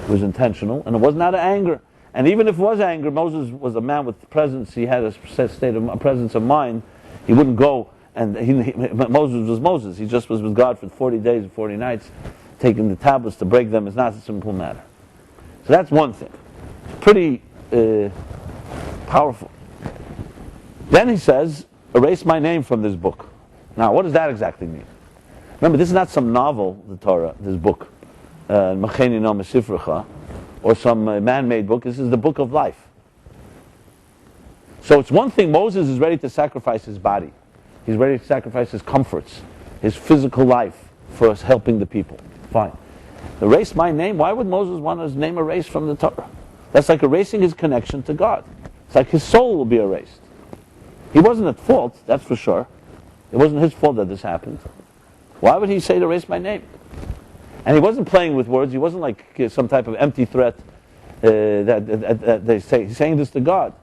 It was intentional, and it wasn't out of anger. And even if it was anger, Moses was a man with presence. He had a presence of mind. He wouldn't go, and Moses was Moses. He just was with God for 40 days and 40 nights. Taking the tablets to break them is not a simple matter. So that's one thing. It's pretty powerful. Then he says, erase my name from this book. Now, what does that exactly mean? Remember, this is not some novel, the Torah, this book, Macheni no Mesifrecha, or some man-made book. This is the book of life. So it's one thing, Moses is ready to sacrifice his body. He's ready to sacrifice his comforts, his physical life for us helping the people. Fine. Erase my name? Why would Moses want his name erased from the Torah? That's like erasing his connection to God. It's like his soul will be erased. He wasn't at fault, that's for sure. It wasn't his fault that this happened. Why would he say to erase my name? And he wasn't playing with words. He wasn't like some type of empty threat that they say. He's saying this to God.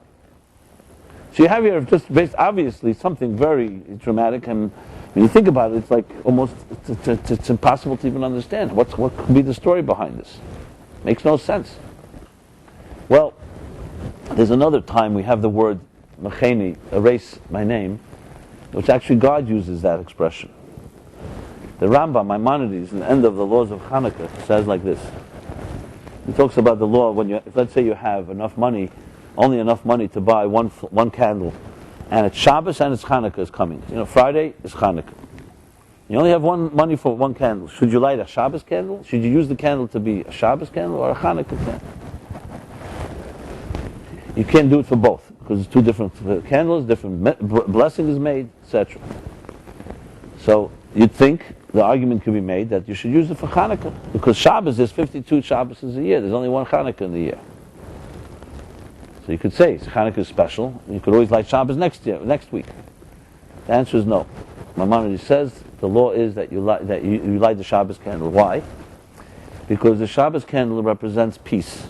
So you have here just based, obviously, something very dramatic. And when you think about it, it's like almost, it's impossible to even understand. What could be the story behind this? Makes no sense. Well, there's another time we have the word Macheni, erase my name, which actually God uses that expression. The Rambam, Maimonides, in the end of the laws of Hanukkah, says like this. He talks about the law when if let's say you have enough money, only enough money to buy one candle, and it's Shabbos and it's Hanukkah is coming. Friday is Hanukkah. You only have money for one candle. Should you light a Shabbos candle? Should you use the candle to be a Shabbos candle or a Hanukkah candle? You can't do it for both because it's two different candles, different blessing is made, etc. So you'd think the argument could be made that you should use it for Hanukkah because Shabbos, there's 52 Shabbos a year. There's only one Hanukkah in the year. So you could say Hanukkah is special. You could always light Shabbos next week. The answer is no. Maimonides says the law is that you light the Shabbos candle. Why? Because the Shabbos candle represents peace,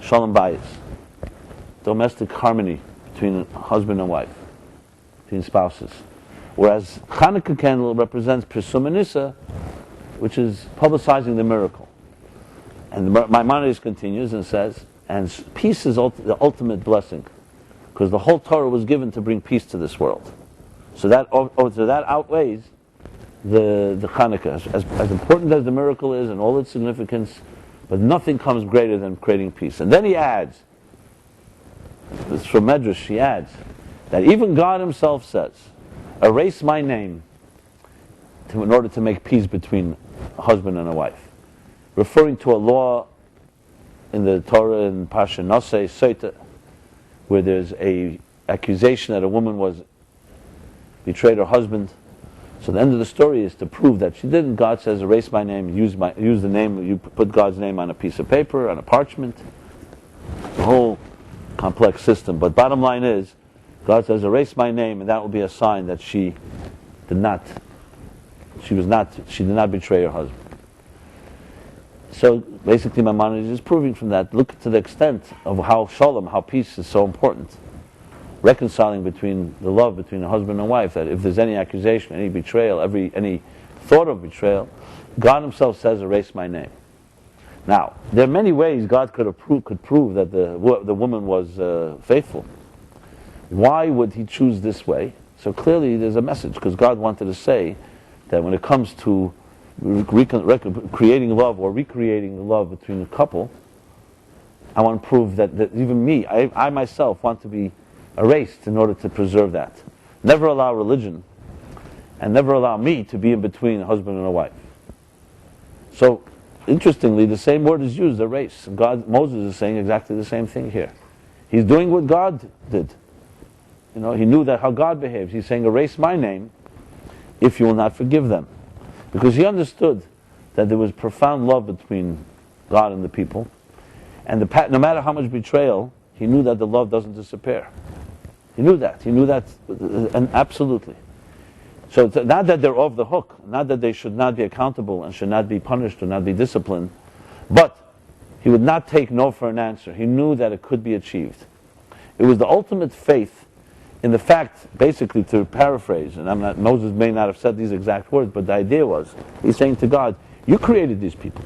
shalom bayis, domestic harmony between husband and wife, between spouses. Whereas Hanukkah candle represents Pirsum Nisa, which is publicizing the miracle. And Maimonides continues and says, and peace is the ultimate blessing, because the whole Torah was given to bring peace to this world. So that outweighs the Hanukkah, as important as the miracle is and all its significance, but nothing comes greater than creating peace. And then he adds, it's from Medrash, he adds, that even God himself says, erase my name in order to make peace between a husband and a wife, referring to a law in the Torah in Pasha Nosei Soita, where there's a accusation that a woman was betrayed her husband. So the end of the story is to prove that she didn't. God says, erase my name, use the name, you put God's name on a piece of paper, on a parchment. The whole complex system. But bottom line is, God says, erase my name, and that will be a sign that she did not betray her husband. So basically Maimonides is proving from that, look to the extent of how shalom, how peace is so important. Reconciling between the love between a husband and wife, that if there's any accusation, any betrayal, any thought of betrayal, God himself says, erase my name. Now, there are many ways God could prove that the woman was faithful. Why would he choose this way? So clearly there's a message, because God wanted to say that when it comes to creating love or recreating the love between a couple, I want to prove that even me, I myself want to be erased in order to preserve that. Never allow religion and never allow me to be in between a husband and a wife. So, interestingly, the same word is used, erase. Moses is saying exactly the same thing here. He's doing what God did. He knew that how God behaves. He's saying, erase my name if you will not forgive them. Because he understood that there was profound love between God and the people. And no matter how much betrayal, he knew that the love doesn't disappear. He knew that, and absolutely. So it's not that they're off the hook, not that they should not be accountable and should not be punished or not be disciplined, but he would not take no for an answer. He knew that it could be achieved. It was the ultimate faith in the fact, basically to paraphrase, and Moses may not have said these exact words, but the idea was, he's saying to God, you created these people.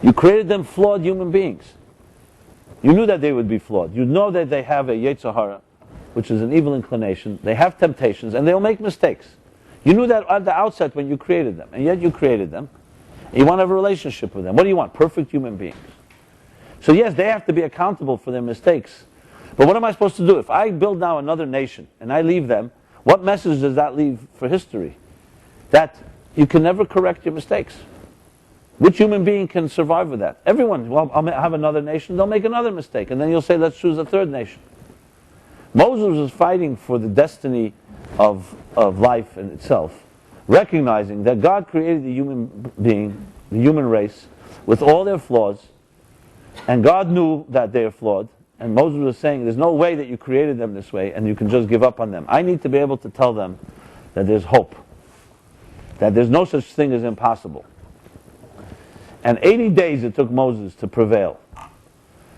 You created them flawed human beings. You knew that they would be flawed. You know that they have a Yetzer Hara, which is an evil inclination. They have temptations, and they'll make mistakes. You knew that at the outset when you created them, and yet you created them. And you want to have a relationship with them. What do you want? Perfect human beings. So yes, they have to be accountable for their mistakes. But what am I supposed to do? If I build now another nation, and I leave them, what message does that leave for history? That you can never correct your mistakes. Which human being can survive with that? Everyone. Well, I'll have another nation, they'll make another mistake. And then you'll say, let's choose a third nation. Moses was fighting for the destiny of life in itself, recognizing that God created the human being, the human race, with all their flaws, and God knew that they are flawed, and Moses was saying, there's no way that you created them this way, and you can just give up on them. I need to be able to tell them that there's hope, that there's no such thing as impossible. And 80 days it took Moses to prevail.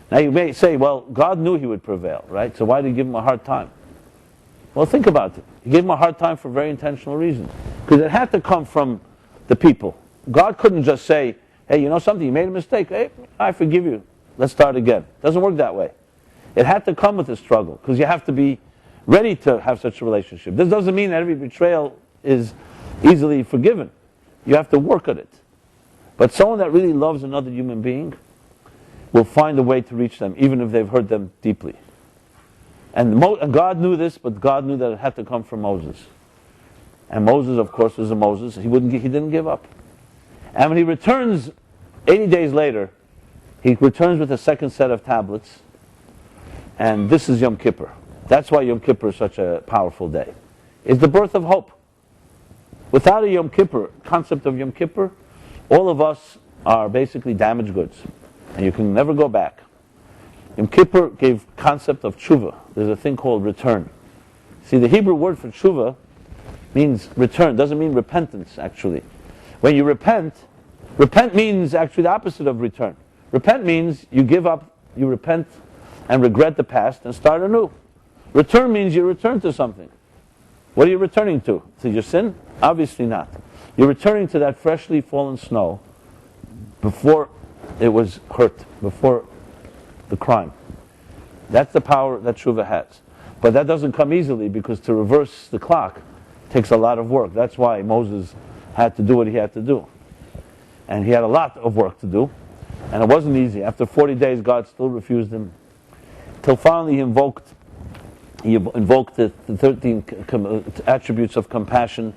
Now you may say, well, God knew he would prevail, right? So why did he give him a hard time? Well, think about it. He gave him a hard time for very intentional reasons. Because it had to come from the people. God couldn't just say, hey, you know something, you made a mistake. Hey, I forgive you. Let's start again. It doesn't work that way. It had to come with a struggle, because you have to be ready to have such a relationship. This doesn't mean that every betrayal is easily forgiven. You have to work at it. But someone that really loves another human being will find a way to reach them, even if they've hurt them deeply. And God knew this, but God knew that it had to come from Moses. And Moses, of course, was a Moses. He didn't give up. And when he returns 80 days later, he returns with a second set of tablets. And this is Yom Kippur. That's why Yom Kippur is such a powerful day. It's the birth of hope. Without a Yom Kippur, concept of Yom Kippur, all of us are basically damaged goods, and you can never go back. Yom Kippur gave concept of tshuva. There's a thing called return. See, the Hebrew word for tshuva means return. Doesn't mean repentance, actually. When you repent means actually the opposite of return. Repent means you give up, you repent, and regret the past and start anew. Return means you return to something. What are you returning to? To your sin? Obviously not. You're returning to that freshly fallen snow before it was hurt, before the crime. That's the power that tshuva has. But that doesn't come easily, because to reverse the clock takes a lot of work. That's why Moses had to do what he had to do. And he had a lot of work to do. And it wasn't easy. After 40 days, God still refused him. Till finally he invoked the 13 attributes of compassion,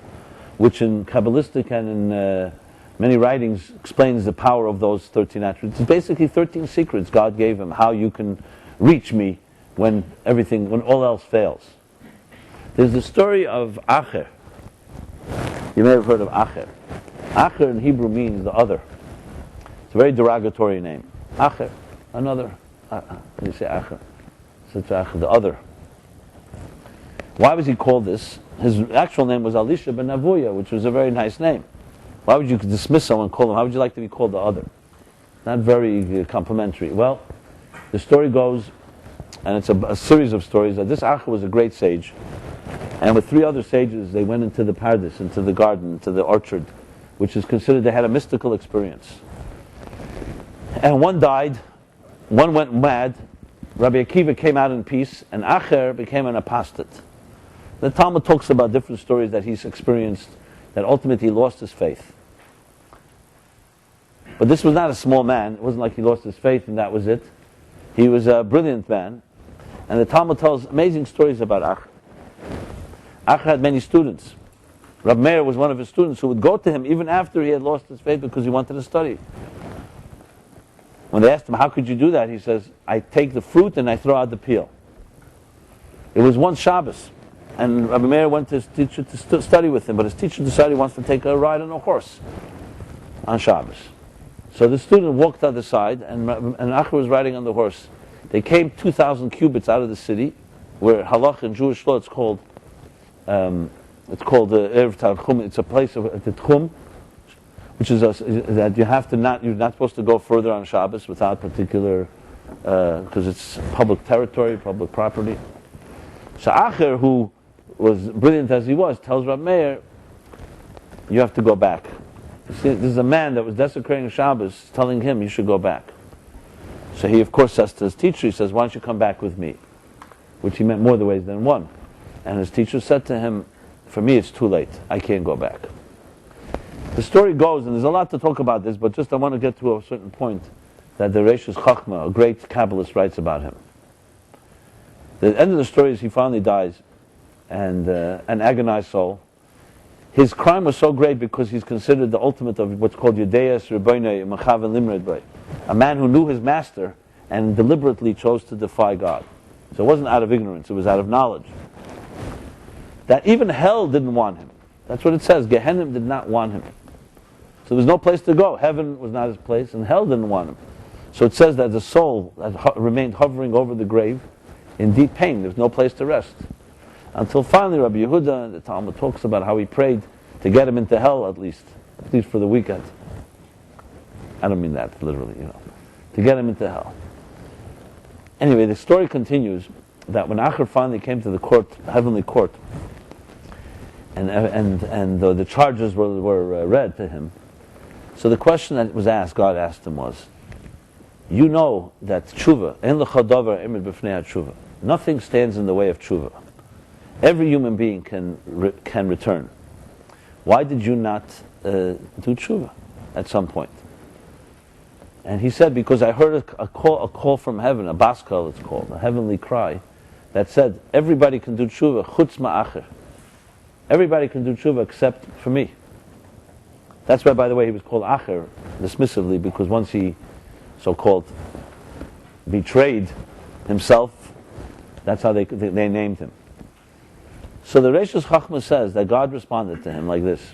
which in Kabbalistic and in many writings explains the power of those 13 attributes. It's basically 13 secrets God gave him, how you can reach me when all else fails. There's the story of Acher. You may have heard of Acher. Acher in Hebrew means the other. It's a very derogatory name. Acher, another. You say Acher. Such Acher, the other. Why was he called this? His actual name was Elisha ben Avuya, which was a very nice name. Why would you dismiss someone and call him? How would you like to be called the other? Not very complimentary. Well, the story goes, and it's a series of stories, that this Acher was a great sage. And with 3 other sages, they went into the paradise, into the garden, into the orchard, which is considered, they had a mystical experience. And one died, one went mad, Rabbi Akiva came out in peace, and Acher became an apostate. The Talmud talks about different stories that he's experienced, that ultimately he lost his faith. But this was not a small man. It wasn't like he lost his faith and that was it. He was a brilliant man. And the Talmud tells amazing stories about Acher. Acher had many students. Rab Meir was one of his students who would go to him even after he had lost his faith because he wanted to study. When they asked him, how could you do that? He says, I take the fruit and I throw out the peel. It was one Shabbos. And Rabbi Meir went to his teacher to study with him, but his teacher decided he wants to take a ride on a horse on Shabbos. So the student walked to the other side, and Acher was riding on the horse. They came 2,000 cubits out of the city, where halach in Jewish law it's called Erev Tarchum. It's a place of the Tchum, which is that you're not supposed to go further on Shabbos without particular, because it's public territory, public property. So Acher, who was brilliant as he was, tells Rab Meir, you have to go back. See, this is a man that was desecrating Shabbos, telling him you should go back. So he, of course, says to his teacher, he says, why don't you come back with me? Which he meant more the ways than one. And his teacher said to him, for me it's too late, I can't go back. The story goes, and there's a lot to talk about this, but just I want to get to a certain point, that the Reishus Chachma, a great Kabbalist, writes about him. The end of the story is he finally dies, and an agonized soul. His crime was so great because he's considered the ultimate of what's called Yudeus Rebbeinu Mechaven Limred Bey, a man who knew his master and deliberately chose to defy God. So it wasn't out of ignorance, it was out of knowledge. That even hell didn't want him. That's what it says. Gehenna did not want him. So there was no place to go. Heaven was not his place, and hell didn't want him. So it says that the soul remained hovering over the grave in deep pain. There was no place to rest. Until finally Rabbi Yehuda, the Talmud talks about how he prayed to get him into hell at least for the weekend. I don't mean that literally, to get him into hell. Anyway, the story continues that when Acher finally came to the court, heavenly court, and the charges were read to him, so the question that was asked, God asked him was, you know that tshuva, en lecha davar emid b'fnei tshuva, nothing stands in the way of tshuva. Every human being can return. Why did you not do tshuva at some point? And he said, because I heard a call from heaven, a baskal it's called, a heavenly cry, that said, everybody can do tshuva, chutz ma'acher. Everybody can do tshuva except for me. That's why, by the way, he was called Acher, dismissively, because once he, so-called, betrayed himself, that's how they named him. So the Reishus Chachma says that God responded to him like this.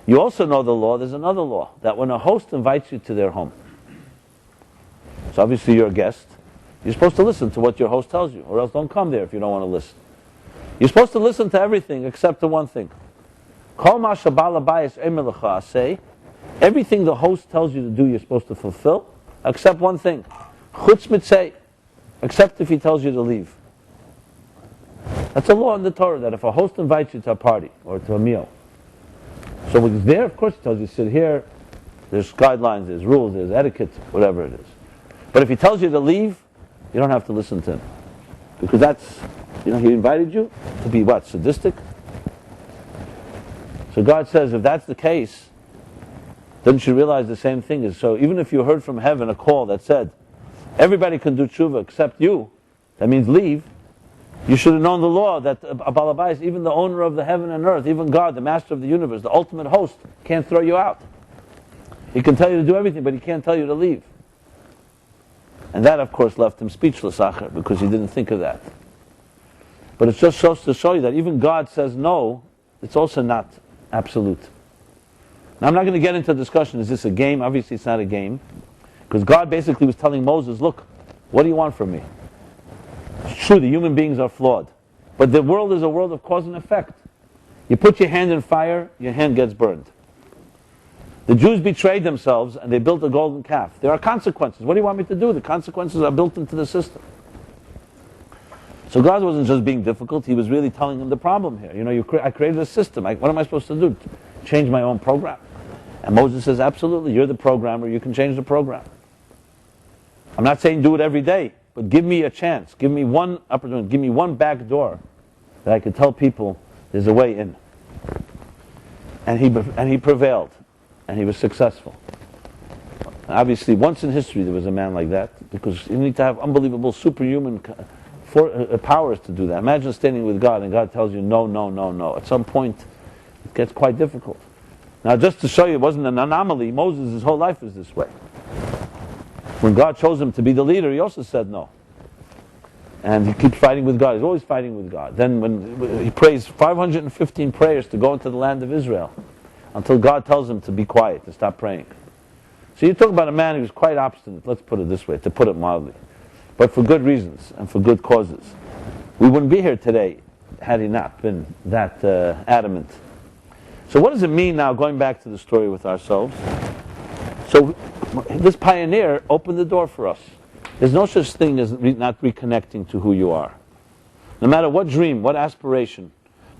You also know the law, there's another law, that when a host invites you to their home, so obviously you're a guest, you're supposed to listen to what your host tells you, or else don't come there if you don't want to listen. You're supposed to listen to everything except to one thing. Kol ma shabal habayis omer lecha aseh, everything the host tells you to do, you're supposed to fulfill, except one thing. Chutz mitzeh, except if he tells you to leave. That's a law in the Torah, that if a host invites you to a party or to a meal, so when he's there, of course he tells you to sit here, there's guidelines, there's rules, there's etiquette, whatever it is. But if he tells you to leave, you don't have to listen to him. Because that's, he invited you to be what, sadistic? So God says, if that's the case, don't you realize the same thing is, so even if you heard from heaven a call that said, everybody can do tshuva except you, that means leave, you should have known the law that Baal Habayis, even the owner of the heaven and earth, even God, the master of the universe, the ultimate host, can't throw you out. He can tell you to do everything, but he can't tell you to leave. And that, of course, left him speechless, Acher, because he didn't think of that. But it just shows to show you that even God says no, it's also not absolute. Now, I'm not going to get into a discussion, is this a game? Obviously, it's not a game. Because God basically was telling Moses, look, what do you want from me? It's true, the human beings are flawed. But the world is a world of cause and effect. You put your hand in fire, your hand gets burned. The Jews betrayed themselves and they built a golden calf. There are consequences. What do you want me to do? The consequences are built into the system. So God wasn't just being difficult, he was really telling them the problem here. I created a system. What am I supposed to do? Change my own program? And Moses says, absolutely, you're the programmer, you can change the program. I'm not saying do it every day, but give me a chance. Give me one opportunity. Give me one back door that I could tell people there's a way in. And he prevailed. And he was successful. Obviously, once in history there was a man like that, because you need to have unbelievable superhuman powers to do that. Imagine standing with God and God tells you no, no, no, no. At some point, it gets quite difficult. Now, just to show you, it wasn't an anomaly. Moses, his whole life was this way. When God chose him to be the leader, he also said no. And he keeps fighting with God. He's always fighting with God. Then when he prays 515 prayers to go into the land of Israel, until God tells him to be quiet, to stop praying. So you talk about a man who's quite obstinate, let's put it this way, to put it mildly. But for good reasons and for good causes. We wouldn't be here today had he not been that adamant. So what does it mean now, going back to the story with ourselves? So this pioneer opened the door for us. There's no such thing as not reconnecting to who you are. No matter what dream, what aspiration,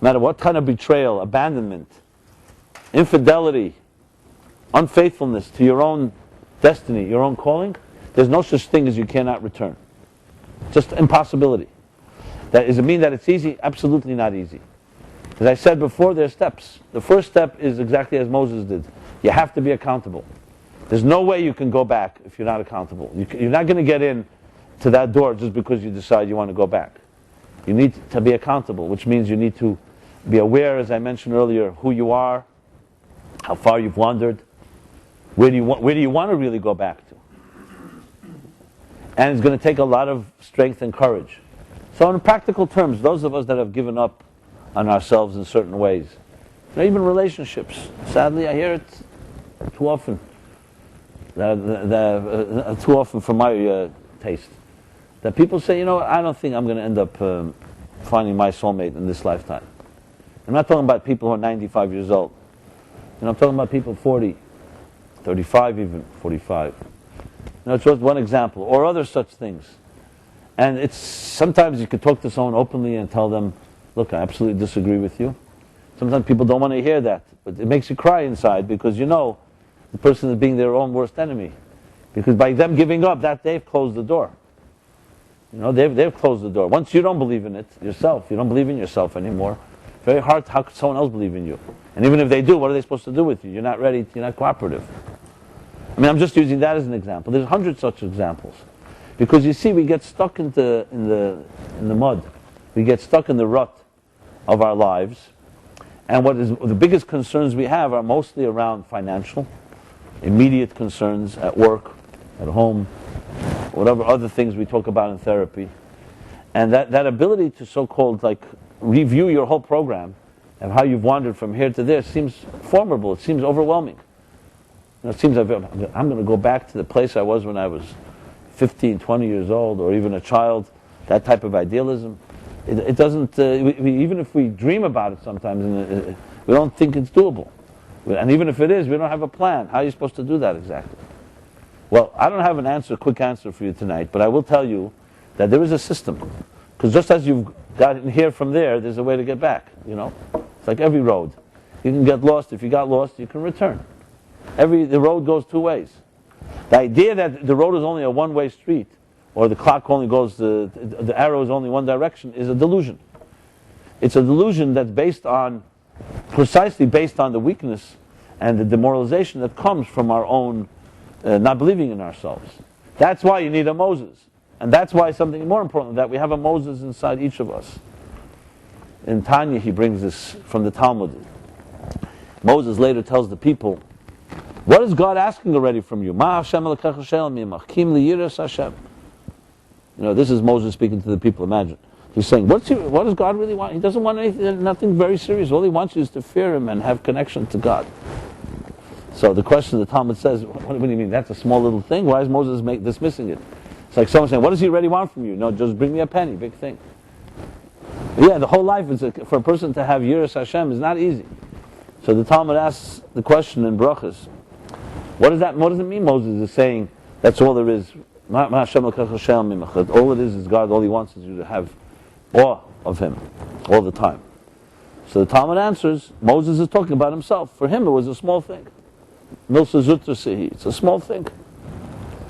no matter what kind of betrayal, abandonment, infidelity, unfaithfulness to your own destiny, your own calling, there's no such thing as you cannot return. Just impossibility. Does it mean that it's easy? Absolutely not easy. As I said before, there are steps. The first step is exactly as Moses did. You have to be accountable. There's no way you can go back if you're not accountable. You're not going to get in to that door just because you decide you want to go back. You need to be accountable, which means you need to be aware, as I mentioned earlier, who you are, how far you've wandered, where do you want to really go back to. And it's going to take a lot of strength and courage. So in practical terms, those of us that have given up on ourselves in certain ways, even relationships, sadly I hear it too often, too often for my taste, that people say, I don't think I'm going to end up finding my soulmate in this lifetime. I'm not talking about people who are 95 years old. I'm talking about people 40, 35 even, 45. It's just one example, or other such things. And it's sometimes you could talk to someone openly and tell them, look, I absolutely disagree with you. Sometimes people don't want to hear that, but it makes you cry inside because the person is being their own worst enemy. Because by them giving up, that they've closed the door. They've closed the door. Once you don't believe in it yourself, you don't believe in yourself anymore, very hard, how could someone else believe in you? And even if they do, what are they supposed to do with you? You're not ready, you're not cooperative. I'm just using that as an example. There's hundreds such examples. Because you see, we get stuck in the mud. We get stuck in the rut of our lives. And what is the biggest concerns we have are mostly around financial, immediate concerns at work, at home, whatever other things we talk about in therapy. And that ability to so-called review your whole program and how you've wandered from here to there seems formidable. It seems overwhelming. It seems I'm going to go back to the place I was when I was 15, 20 years old, or even a child. That type of idealism. It doesn't, even if we dream about it sometimes, we don't think it's doable. And even if it is, we don't have a plan. How are you supposed to do that exactly? Well, I don't have a quick answer for you tonight, but I will tell you that there is a system. Because just as you've gotten here from there, there's a way to get back, It's like every road. You can get lost. If you got lost, you can return. The road goes two ways. The idea that the road is only a one-way street, or the clock only goes, the arrow is only one direction, is a delusion. It's a delusion that's precisely based on the weakness and the demoralization that comes from our own not believing in ourselves. That's why you need a Moses. And that's why something more important than that, we have a Moses inside each of us. In Tanya, he brings this from the Talmud. Moses later tells the people, what is God asking already from you? Ma Hashem elokech shel mimach, kim liyiras Hashem. This is Moses speaking to the people, imagine. He's saying, what does God really want? He doesn't want nothing very serious. All he wants is to fear him and have connection to God. So the question the Talmud says, what do you mean? That's a small little thing? Why is Moses dismissing it? It's like someone saying, what does he really want from you? No, just bring me a penny, big thing. Yeah, the whole life for a person to have Yiras Hashem is not easy. So the Talmud asks the question in Brachas, what does it mean Moses is saying that's all there is? All it is God, all he wants is you to have awe of him all the time. So the Talmud answers, Moses is talking about himself. For him it was a small thing. Milsa Zutra Sihi, it's a small thing.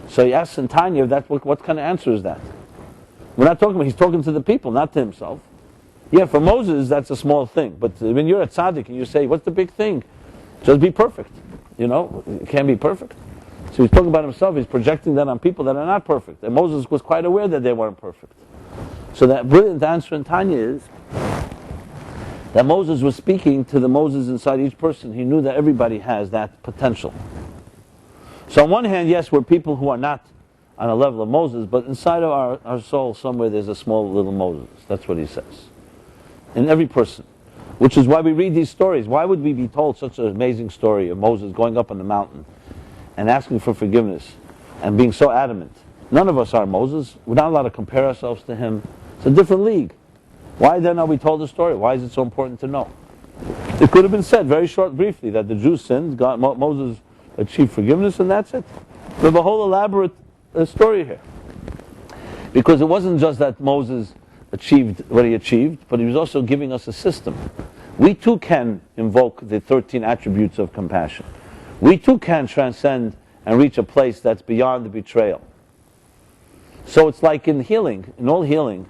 So he asks in Tanya, what kind of answer is that? We're not talking about, he's talking to the people, not to himself. Yeah, for Moses that's a small thing. But when you're a tzaddik and you say, what's the big thing? Just be perfect. It can't be perfect. So he's talking about himself, he's projecting that on people that are not perfect. And Moses was quite aware that they weren't perfect. So that brilliant answer in Tanya is that Moses was speaking to the Moses inside each person. He knew that everybody has that potential. So on one hand, yes, we're people who are not on a level of Moses, but inside of our soul somewhere there's a small little Moses. That's what he says. In every person. Which is why we read these stories. Why would we be told such an amazing story of Moses going up on the mountain and asking for forgiveness and being so adamant? None of us are Moses. We're not allowed to compare ourselves to him. It's a different league. Why then are we told the story? Why is it so important to know? It could have been said very briefly that the Jews sinned, Moses achieved forgiveness, and that's it. We have a whole elaborate story here. Because it wasn't just that Moses achieved what he achieved, but he was also giving us a system. We too can invoke the 13 attributes of compassion. we too can transcend and reach a place that's beyond the betrayal. So it's like in healing, in all healing,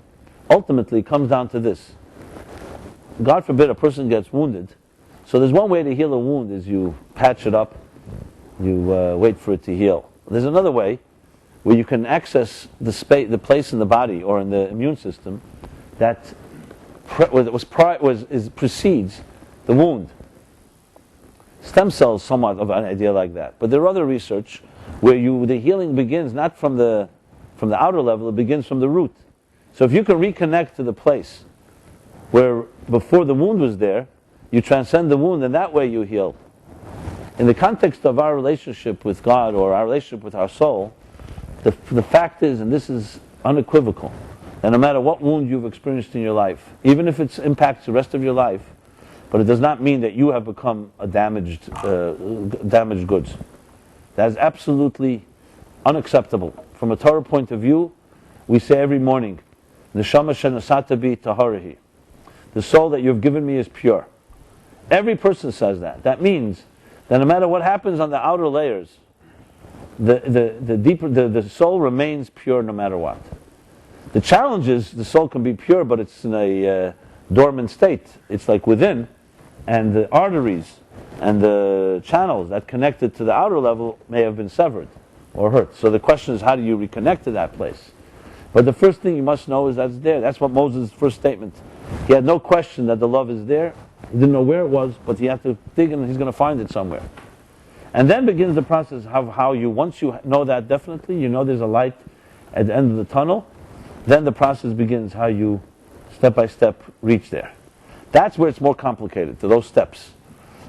ultimately it comes down to this. God forbid a person gets wounded. So there's one way to heal a wound is you patch it up, you wait for it to heal. There's another way where you can access the place in the body or in the immune system that precedes the wound. Stem cells somewhat of an idea like that. But there are other research where the healing begins not from the outer level, it begins from the root. So if you can reconnect to the place where before the wound was there, you transcend the wound and that way you heal. In the context of our relationship with God or our relationship with our soul, the fact is, and this is unequivocal, that no matter what wound you've experienced in your life, even if it impacts the rest of your life, but it does not mean that you have become a damaged goods. That is absolutely unacceptable. From a Torah point of view, we say every morning, Neshama shenasata bi taharahi. The soul that you've given me is pure. Every person says that. That means that no matter what happens on the outer layers, the soul remains pure no matter what. The challenge is the soul can be pure, but it's in a dormant state. It's like within, and the arteries and the channels that connected to the outer level may have been severed or hurt. So the question is, how do you reconnect to that place? But the first thing you must know is that it's there. That's what Moses' first statement. He had no question that the love is there. He didn't know where it was, but he had to dig and he's going to find it somewhere. And then begins the process of how you, once you know that definitely, you know there's a light at the end of the tunnel, then the process begins how you, step by step, reach there. That's where it's more complicated, to those steps.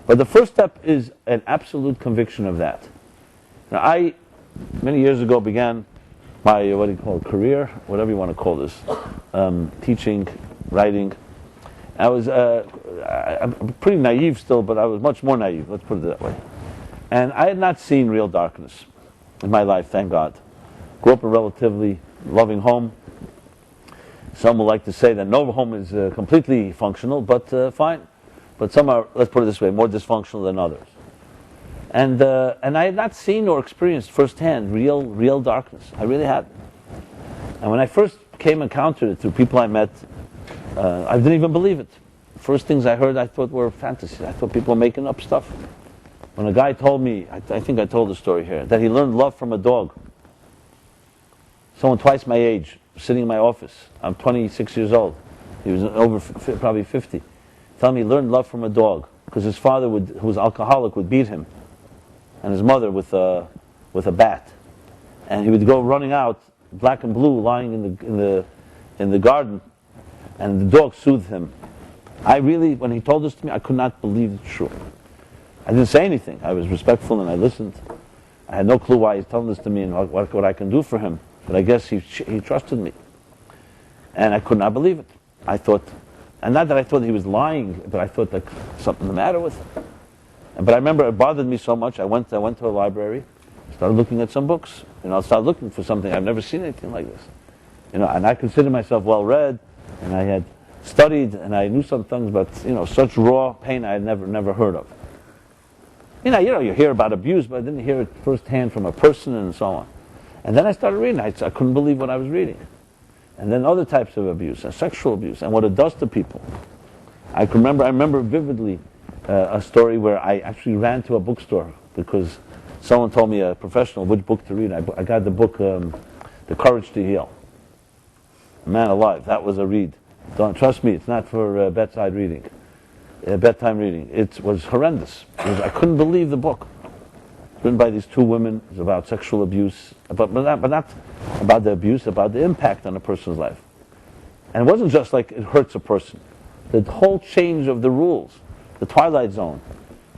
But the first step is an absolute conviction of that. Now I, many years ago, began my, career, whatever you want to call this, teaching, writing. I'm pretty naive still, but I was much more naive, let's put it that way. And I had not seen real darkness in my life, thank God. Grew up in a relatively loving home. Some would like to say that no home is completely functional, but fine. But some are, let's put it this way, more dysfunctional than others. And I had not seen or experienced firsthand real darkness. I really hadn't. And when I first encountered it through people I met, I didn't even believe it. First things I heard I thought were fantasies. I thought people were making up stuff. When a guy told me, I think I told the story here, that he learned love from a dog. Someone twice my age, sitting in my office. I'm 26 years old. He was probably 50. Telling me he learned love from a dog because his father, who was alcoholic, would beat him, and his mother with a bat, and he would go running out, black and blue, lying in the garden, and the dog soothed him. I really, when he told this to me, I could not believe it's true. I didn't say anything. I was respectful and I listened. I had no clue why he's telling this to me and what I can do for him. But I guess he trusted me. And I could not believe it. I thought, and not that I thought he was lying, but I thought like something the matter with him. But I remember it bothered me so much. I went to a library, started looking at some books. I started looking for something. I've never seen anything like this. And I considered myself well read, and I had studied, and I knew some things, but such raw pain I had never heard of. You hear about abuse, but I didn't hear it firsthand from a person and so on. And then I started reading. I couldn't believe what I was reading. And then other types of abuse, sexual abuse, and what it does to people. I remember vividly a story where I actually ran to a bookstore because someone told me, a professional, which book to read. I got the book, The Courage to Heal. Man alive, that was a read. Don't trust me, it's not for bedtime reading. It was horrendous. I couldn't believe the book. It's written by these two women. It's about sexual abuse, but not about the abuse, about the impact on a person's life. And it wasn't just like it hurts a person. The whole change of the rules, the twilight zone,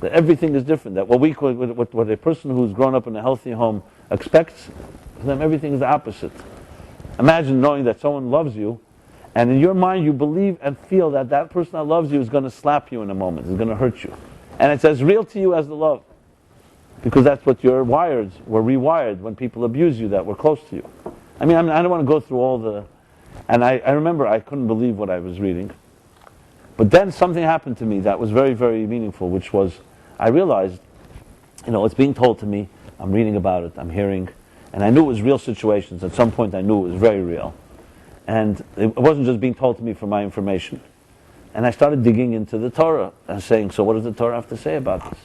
that everything is different. That what a person who's grown up in a healthy home expects, for them everything is the opposite. Imagine knowing that someone loves you, and in your mind you believe and feel that that person that loves you is going to slap you in a moment, is going to hurt you. And it's as real to you as the love. Because that's what were rewired when people abuse you that were close to you. I don't want to go through all the... And I remember I couldn't believe what I was reading. But then something happened to me that was very, very meaningful, which was, I realized it's being told to me, I'm reading about it, I'm hearing, and I knew it was real situations. At some point I knew it was very real. And it wasn't just being told to me for my information. And I started digging into the Torah and saying, so what does the Torah have to say about this?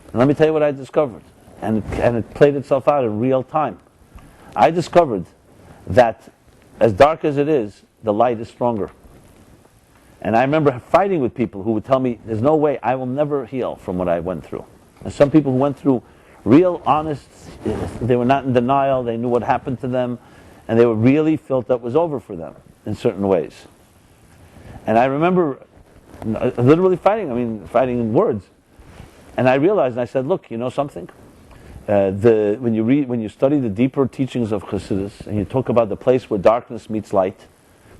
And let me tell you what I discovered. And it played itself out in real time. I discovered that as dark as it is, the light is stronger. And I remember fighting with people who would tell me, there's no way, I will never heal from what I went through. And some people who went through real, honest, they were not in denial, they knew what happened to them, and they were really felt that was over for them in certain ways. And I remember literally fighting in words. And I realized, and I said, look, you know something? When you study the deeper teachings of Chassidus, and you talk about the place where darkness meets light,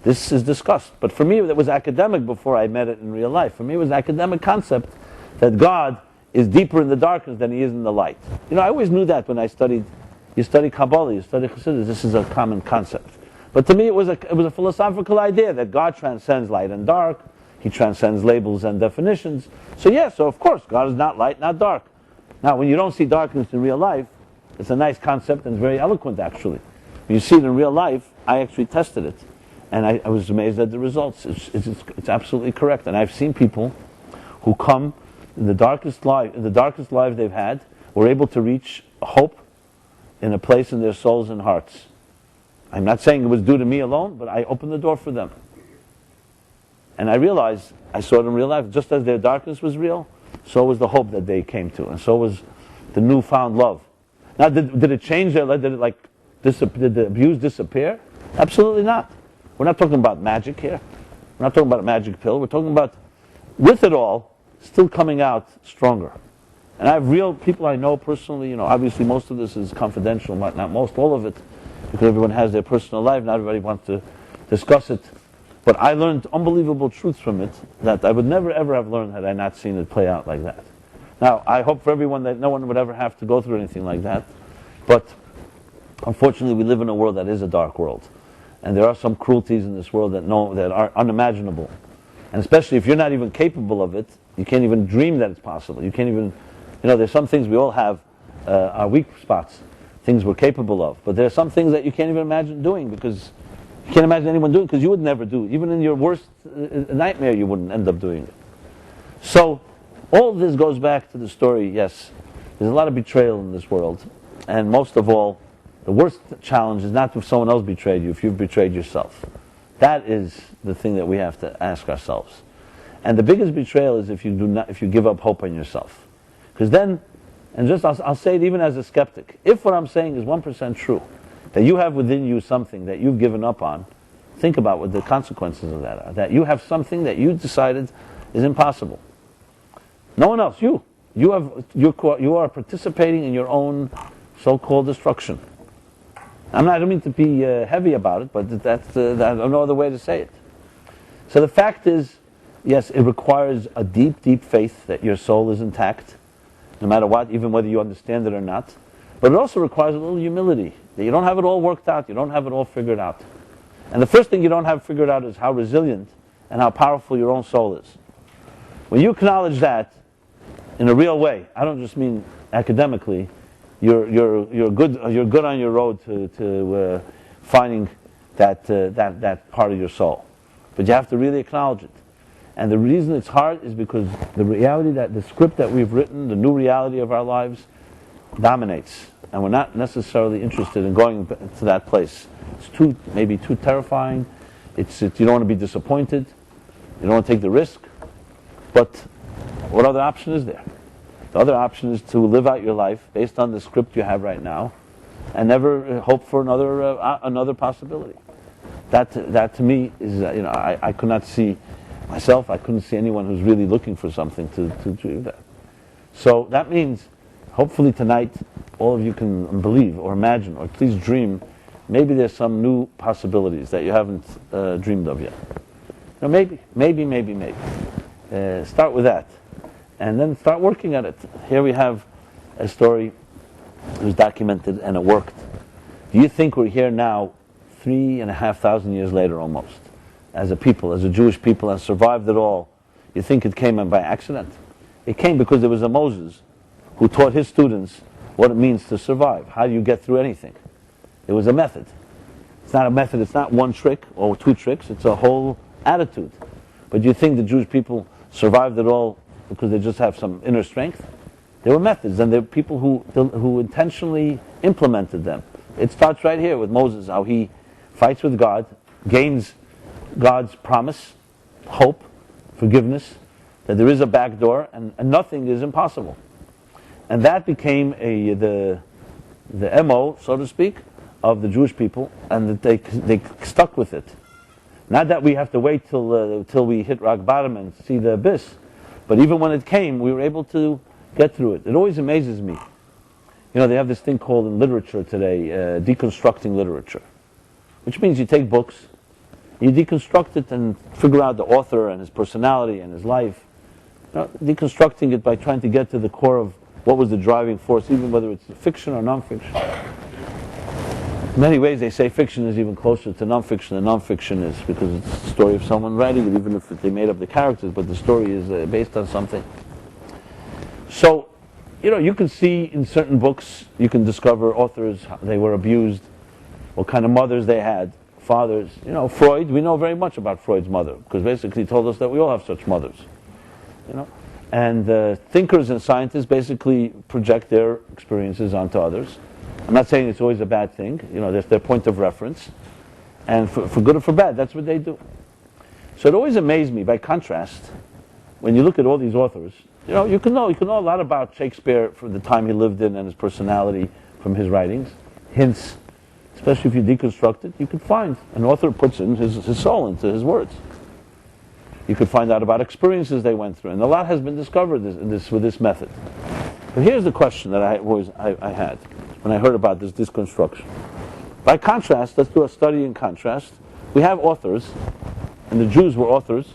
this is discussed. But for me, it was academic before I met it in real life. For me, it was an academic concept that God is deeper in the darkness than he is in the light. I always knew that when you study Kabbalah, you study Chassidus, this is a common concept. But to me, it was a philosophical idea that God transcends light and dark. He transcends labels and definitions. So of course, God is not light, not dark. Now, when you don't see darkness in real life, it's a nice concept and it's very eloquent, actually. When you see it in real life, I actually tested it. And I was amazed at the results. It's absolutely correct. And I've seen people who come in the darkest life they've had, were able to reach hope in a place in their souls and hearts. I'm not saying it was due to me alone, but I opened the door for them. And I realized, I saw it in real life, just as their darkness was real, so was the hope that they came to, and so was the newfound love. Now, did it change their life? Did the abuse disappear? Absolutely not. We're not talking about magic here. We're not talking about a magic pill. We're talking about, with it all, still coming out stronger. And I have real people I know personally, obviously most of this is confidential, not most, all of it, because everyone has their personal life, not everybody wants to discuss it. But I learned unbelievable truths from it that I would never ever have learned had I not seen it play out like that. Now, I hope for everyone that no one would ever have to go through anything like that. But unfortunately, we live in a world that is a dark world. And there are some cruelties in this world that are unimaginable. And especially if you're not even capable of it, you can't even dream that it's possible. You can't even, there's some things we all have, our weak spots, things we're capable of. But there are some things that you can't even imagine doing because you can't imagine anyone doing because you would never do it. Even in your worst nightmare, you wouldn't end up doing it. So all of this goes back to the story, yes, there's a lot of betrayal in this world. And most of all, the worst challenge is not if someone else betrayed you, if you've betrayed yourself. That is the thing that we have to ask ourselves. And the biggest betrayal is if you give up hope on yourself. Because then, and I'll say it even as a skeptic, if what I'm saying is 1% true, that you have within you something that you've given up on, think about what the consequences of that are. That you have something that you decided is impossible. No one else, you. You are participating in your own so-called destruction. I don't mean to be heavy about it, but that's no other way to say it. So the fact is, yes, it requires a deep, deep faith that your soul is intact, no matter what, even whether you understand it or not. But it also requires a little humility, that you don't have it all worked out, you don't have it all figured out. And the first thing you don't have figured out is how resilient and how powerful your own soul is. When you acknowledge that in a real way, I don't just mean academically, you're good on your road to finding that part of your soul. But you have to really acknowledge it. And the reason it's hard is because the reality that the script that we've written, the new reality of our lives, dominates. And we're not necessarily interested in going to that place. It's maybe too terrifying. You don't want to be disappointed. You don't want to take the risk. But what other option is there? The other option is to live out your life based on the script you have right now and never hope for another possibility. That to me is, I could not see myself, I couldn't see anyone who's really looking for something to do that. So that means, hopefully tonight, all of you can believe or imagine or please dream, maybe there's some new possibilities that you haven't dreamed of yet. Maybe. Start with that. And then start working at it. Here we have a story that was documented and it worked. Do you think we're here now, 3,500 years later almost, as a people, as a Jewish people, and survived it all? You think it came by accident? It came because there was a Moses who taught his students what it means to survive. How do you get through anything? It was a method. It's not a method, it's not one trick or two tricks, it's a whole attitude. But do you think the Jewish people survived it all because they just have some inner strength? There were methods, and there were people who intentionally implemented them. It starts right here with Moses, how he fights with God, gains God's promise, hope, forgiveness, that there is a back door, and nothing is impossible. And that became the MO, so to speak, of the Jewish people, and that they stuck with it. Not that we have to wait till we hit rock bottom and see the abyss, but even when it came, we were able to get through it. It always amazes me. You know, they have this thing called in literature today, deconstructing literature, which means you take books, you deconstruct it and figure out the author and his personality and his life. You know, deconstructing it by trying to get to the core of what was the driving force, even whether it's fiction or nonfiction. In many ways, they say fiction is even closer to nonfiction than nonfiction is, because it's the story of someone writing it, even if they made up the characters, but the story is based on something. So, you know, you can see in certain books, you can discover authors, how they were abused, what kind of mothers they had, fathers. You know, Freud, we know very much about Freud's mother, because basically he told us that we all have such mothers. You know, and thinkers and scientists basically project their experiences onto others. I'm not saying it's always a bad thing. You know, that's their point of reference, and for good or for bad, that's what they do. So it always amazed me. By contrast, when you look at all these authors, you can know a lot about Shakespeare from the time he lived in and his personality from his writings, hints. Especially if you deconstruct it, you can find an author puts in his soul into his words. You could find out about experiences they went through, and a lot has been discovered with this method. But here's the question that I had when I heard about this deconstruction. By contrast, let's do a study in contrast. We have authors, and the Jews were authors,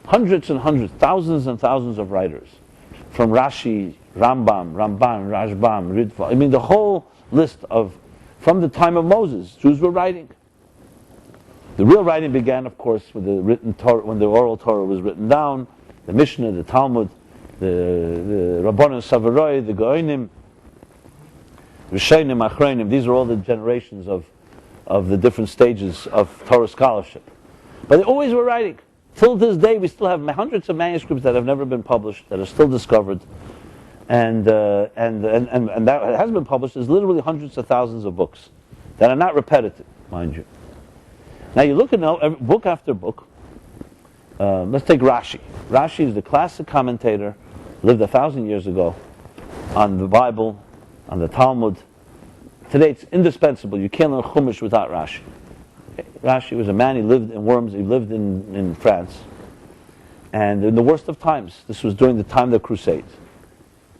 hundreds and hundreds, thousands and thousands of writers, from Rashi, Ramban, Rashbam, Ritva. I mean, the whole list of, from the time of Moses, Jews were writing. The real writing began, of course, with the written Torah, when the oral Torah was written down, the Mishnah, the Talmud, the Rabbanon Savaroi, the Goinim, Rishonim, Achronim. These are all the generations of the different stages of Torah scholarship. But they always were writing. Till this day, we still have hundreds of manuscripts that have never been published, that are still discovered, and that has been published. There's literally hundreds of thousands of books that are not repetitive, mind you. Now you look at book after book. Let's take Rashi. Rashi is the classic commentator, lived 1,000 years ago, on the Bible, on the Talmud. Today it's indispensable. You can't learn Chumash without Rashi. Rashi was a man, he lived in Worms, he lived in France. And in the worst of times, this was during the time of the Crusades.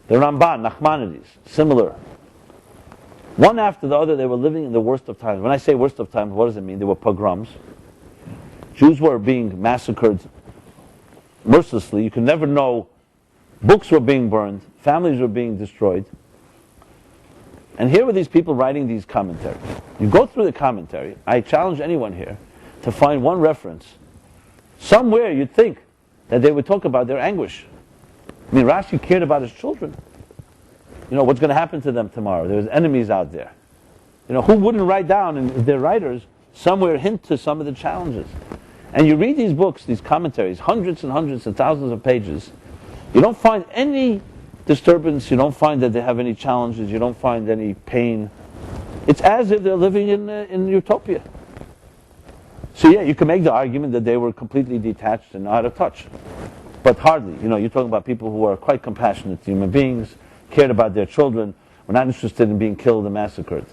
The Ramban, Nachmanides, similar. One after the other, they were living in the worst of times. When I say worst of times, what does it mean? There were pogroms. Jews were being massacred mercilessly. You can never know. Books were being burned. Families were being destroyed. And here were these people writing these commentaries. You go through the commentary. I challenge anyone here to find one reference. Somewhere you'd think that they would talk about their anguish. I mean, Rashi cared about his children. You know, what's going to happen to them tomorrow? There's enemies out there. You know, who wouldn't write down, and if they're writers, somewhere hint to some of the challenges? And you read these books, these commentaries, hundreds and hundreds and thousands of pages, you don't find any disturbance, you don't find that they have any challenges, you don't find any pain. It's as if they're living in utopia. So yeah, you can make the argument that they were completely detached and out of touch. But hardly. You know, you're talking about people who are quite compassionate human beings, cared about their children, were not interested in being killed and massacred.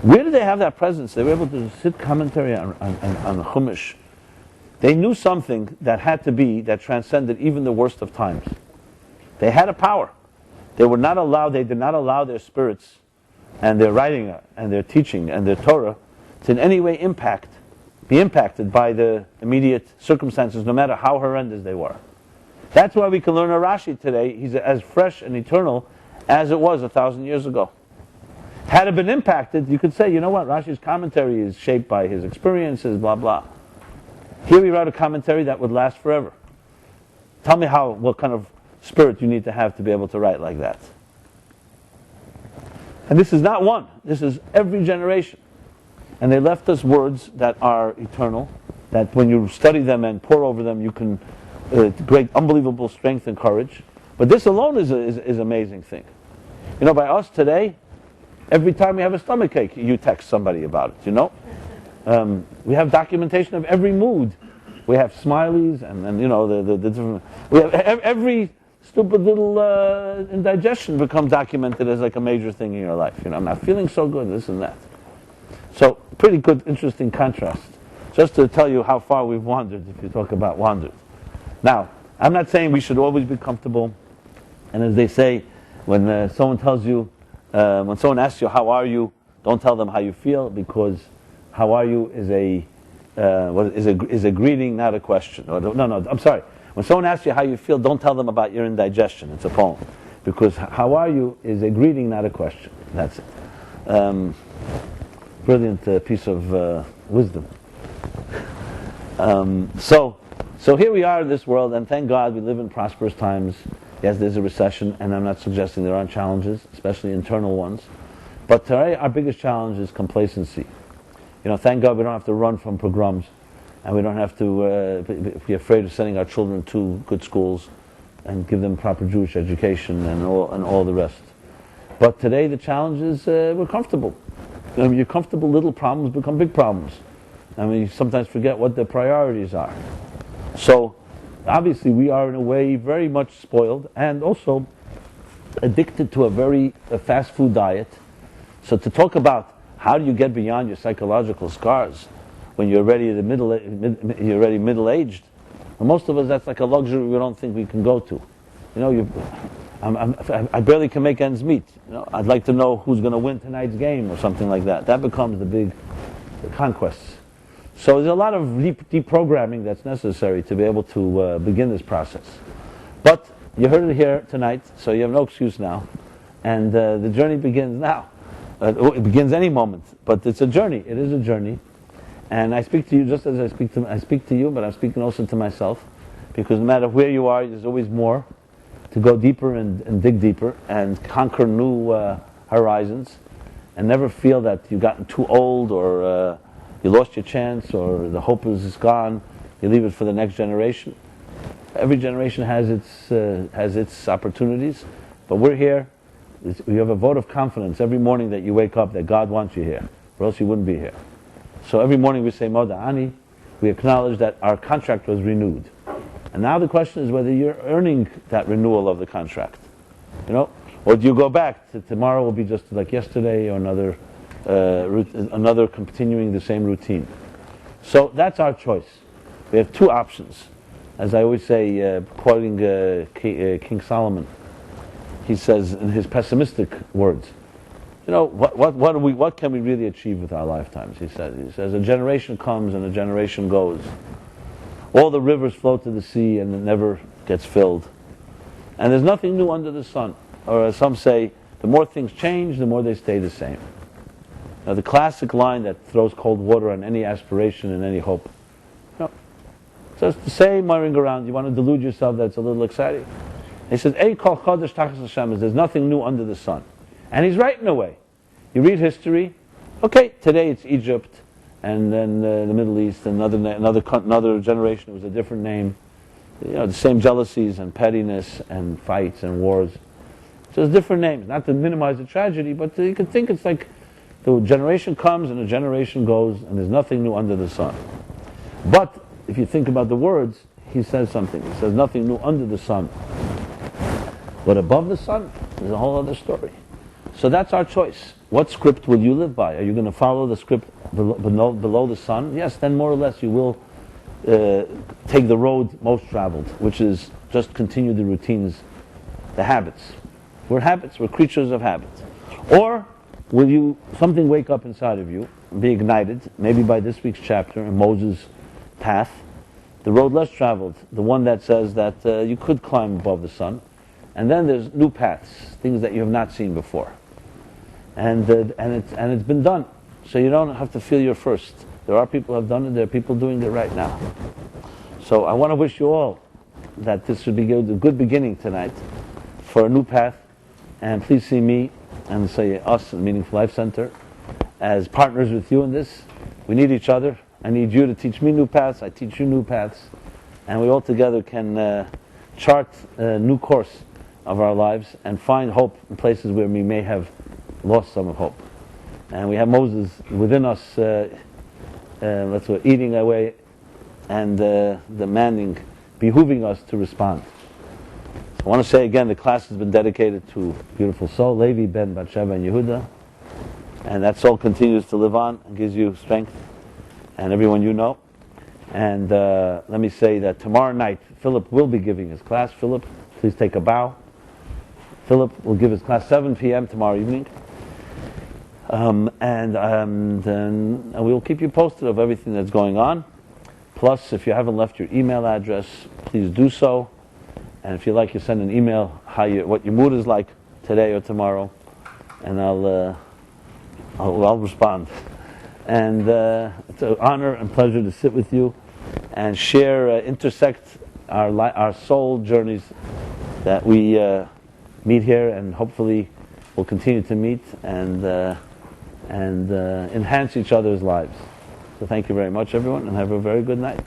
Where did they have that presence? They were able to sit commentary on Chumash. They knew something that had to be, that transcended even the worst of times. They had a power. They did not allow their spirits and their writing and their teaching and their Torah to in any way be impacted by the immediate circumstances, no matter how horrendous they were. That's why we can learn a Rashi today. He's as fresh and eternal as it was 1,000 years ago. Had it been impacted, you could say, you know what, Rashi's commentary is shaped by his experiences, blah, blah. Here he wrote a commentary that would last forever. Tell me what kind of spirit you need to have to be able to write like that. And this is not one. This is every generation. And they left us words that are eternal, that when you study them and pore over them, you can great, unbelievable strength and courage. But this alone is an amazing thing. You know, by us today, every time we have a stomachache, you text somebody about it, you know? We have documentation of every mood. We have smileys and you know, the different... We have every stupid little indigestion becomes documented as like a major thing in your life. You know, I'm not feeling so good, this and that. So, pretty good, interesting contrast. Just to tell you how far we've wandered, if you talk about wandered. Now, I'm not saying we should always be comfortable. And as they say, when someone tells you, when someone asks you, how are you, don't tell them how you feel, because how are you is a greeting, not a question. No, I'm sorry. When someone asks you how you feel, don't tell them about your indigestion. It's a poem. Because how are you is a greeting, not a question. That's it. Brilliant piece of wisdom. So here we are in this world, and thank God we live in prosperous times. Yes, there's a recession, and I'm not suggesting there aren't challenges, especially internal ones. But today our biggest challenge is complacency. You know, thank God we don't have to run from pogroms, and we don't have to be afraid of sending our children to good schools and give them proper Jewish education and all the rest. But today the challenge is we're comfortable. I mean, you're comfortable, little problems become big problems. I mean, you sometimes forget what the priorities are. So, obviously, we are in a way very much spoiled and also addicted to a fast food diet. So, to talk about how do you get beyond your psychological scars when you're already middle-aged, for most of us that's like a luxury we don't think we can go to. You know, I barely can make ends meet. You know, I'd like to know who's going to win tonight's game or something like that. That becomes the conquests. So there's a lot of deprogramming that's necessary to be able to begin this process. But you heard it here tonight, so you have no excuse now. And the journey begins now. It begins any moment, but it's a journey. It is a journey. And I speak to you just as I speak to you, but I'm speaking also to myself, because no matter where you are, there's always more to go deeper and dig deeper and conquer new horizons, and never feel that you've gotten too old or you lost your chance or the hope is gone. You leave it for the next generation. Every generation has its opportunities, but we're here. We have a vote of confidence every morning that you wake up that God wants you here, or else you wouldn't be here. So every morning we say Moda Ani. We acknowledge that our contract was renewed. And now the question is whether you're earning that renewal of the contract. You know? Or do you go back to tomorrow will be just like yesterday or another continuing the same routine. So that's our choice. We have two options. As I always say, quoting King Solomon, he says in his pessimistic words, you know, what can we really achieve with our lifetimes? He says, a generation comes and a generation goes. All the rivers flow to the sea and it never gets filled. And there's nothing new under the sun. Or as some say, the more things change, the more they stay the same. Now the classic line that throws cold water on any aspiration and any hope. You know, so it's the same ring around. You want to delude yourself that it's a little exciting. He says, Ei kol chodesh tachas Hashem, there's nothing new under the sun. And he's right in a way. You read history, okay, today it's Egypt, and then the Middle East, and another generation it was a different name. You know, the same jealousies and pettiness and fights and wars. So it's different names, not to minimize the tragedy, but you can think it's like the generation comes and a generation goes, and there's nothing new under the sun. But if you think about the words, he says something. He says nothing new under the sun. But above the sun, there's a whole other story. So that's our choice. What script will you live by? Are you going to follow the script below the sun? Yes, then more or less you will take the road most traveled, which is just continue the routines, the habits. We're habits, we're creatures of habits. Or will you, something wake up inside of you, be ignited, maybe by this week's chapter in Moses' path, the road less traveled, the one that says that you could climb above the sun, and then there's new paths, things that you have not seen before. And it's been done. So you don't have to feel you're first. There are people who have done it, there are people doing it right now. So I want to wish you all that this should be a good beginning tonight for a new path. And please see me and say us in Meaningful Life Center as partners with you in this. We need each other. I need you to teach me new paths. I teach you new paths. And we all together can chart a new course of our lives and find hope in places where we may have lost some of hope. And we have Moses within us, eating away and demanding, behooving us to respond. So I want to say again, the class has been dedicated to a beautiful soul, Levi ben Batsheva and Yehuda, and that soul continues to live on and gives you strength, and everyone you know. And let me say that tomorrow night, Philip will be giving his class. Philip, please take a bow. Philip will give his class 7 p.m. tomorrow evening. And we will keep you posted of everything that's going on. Plus, if you haven't left your email address, please do so. And if you like, you send an email what your mood is like today or tomorrow, and I'll respond. And it's an honor and pleasure to sit with you and share, intersect our soul journeys that we meet here, and hopefully we'll continue to meet and enhance each other's lives. So thank you very much, everyone, and have a very good night.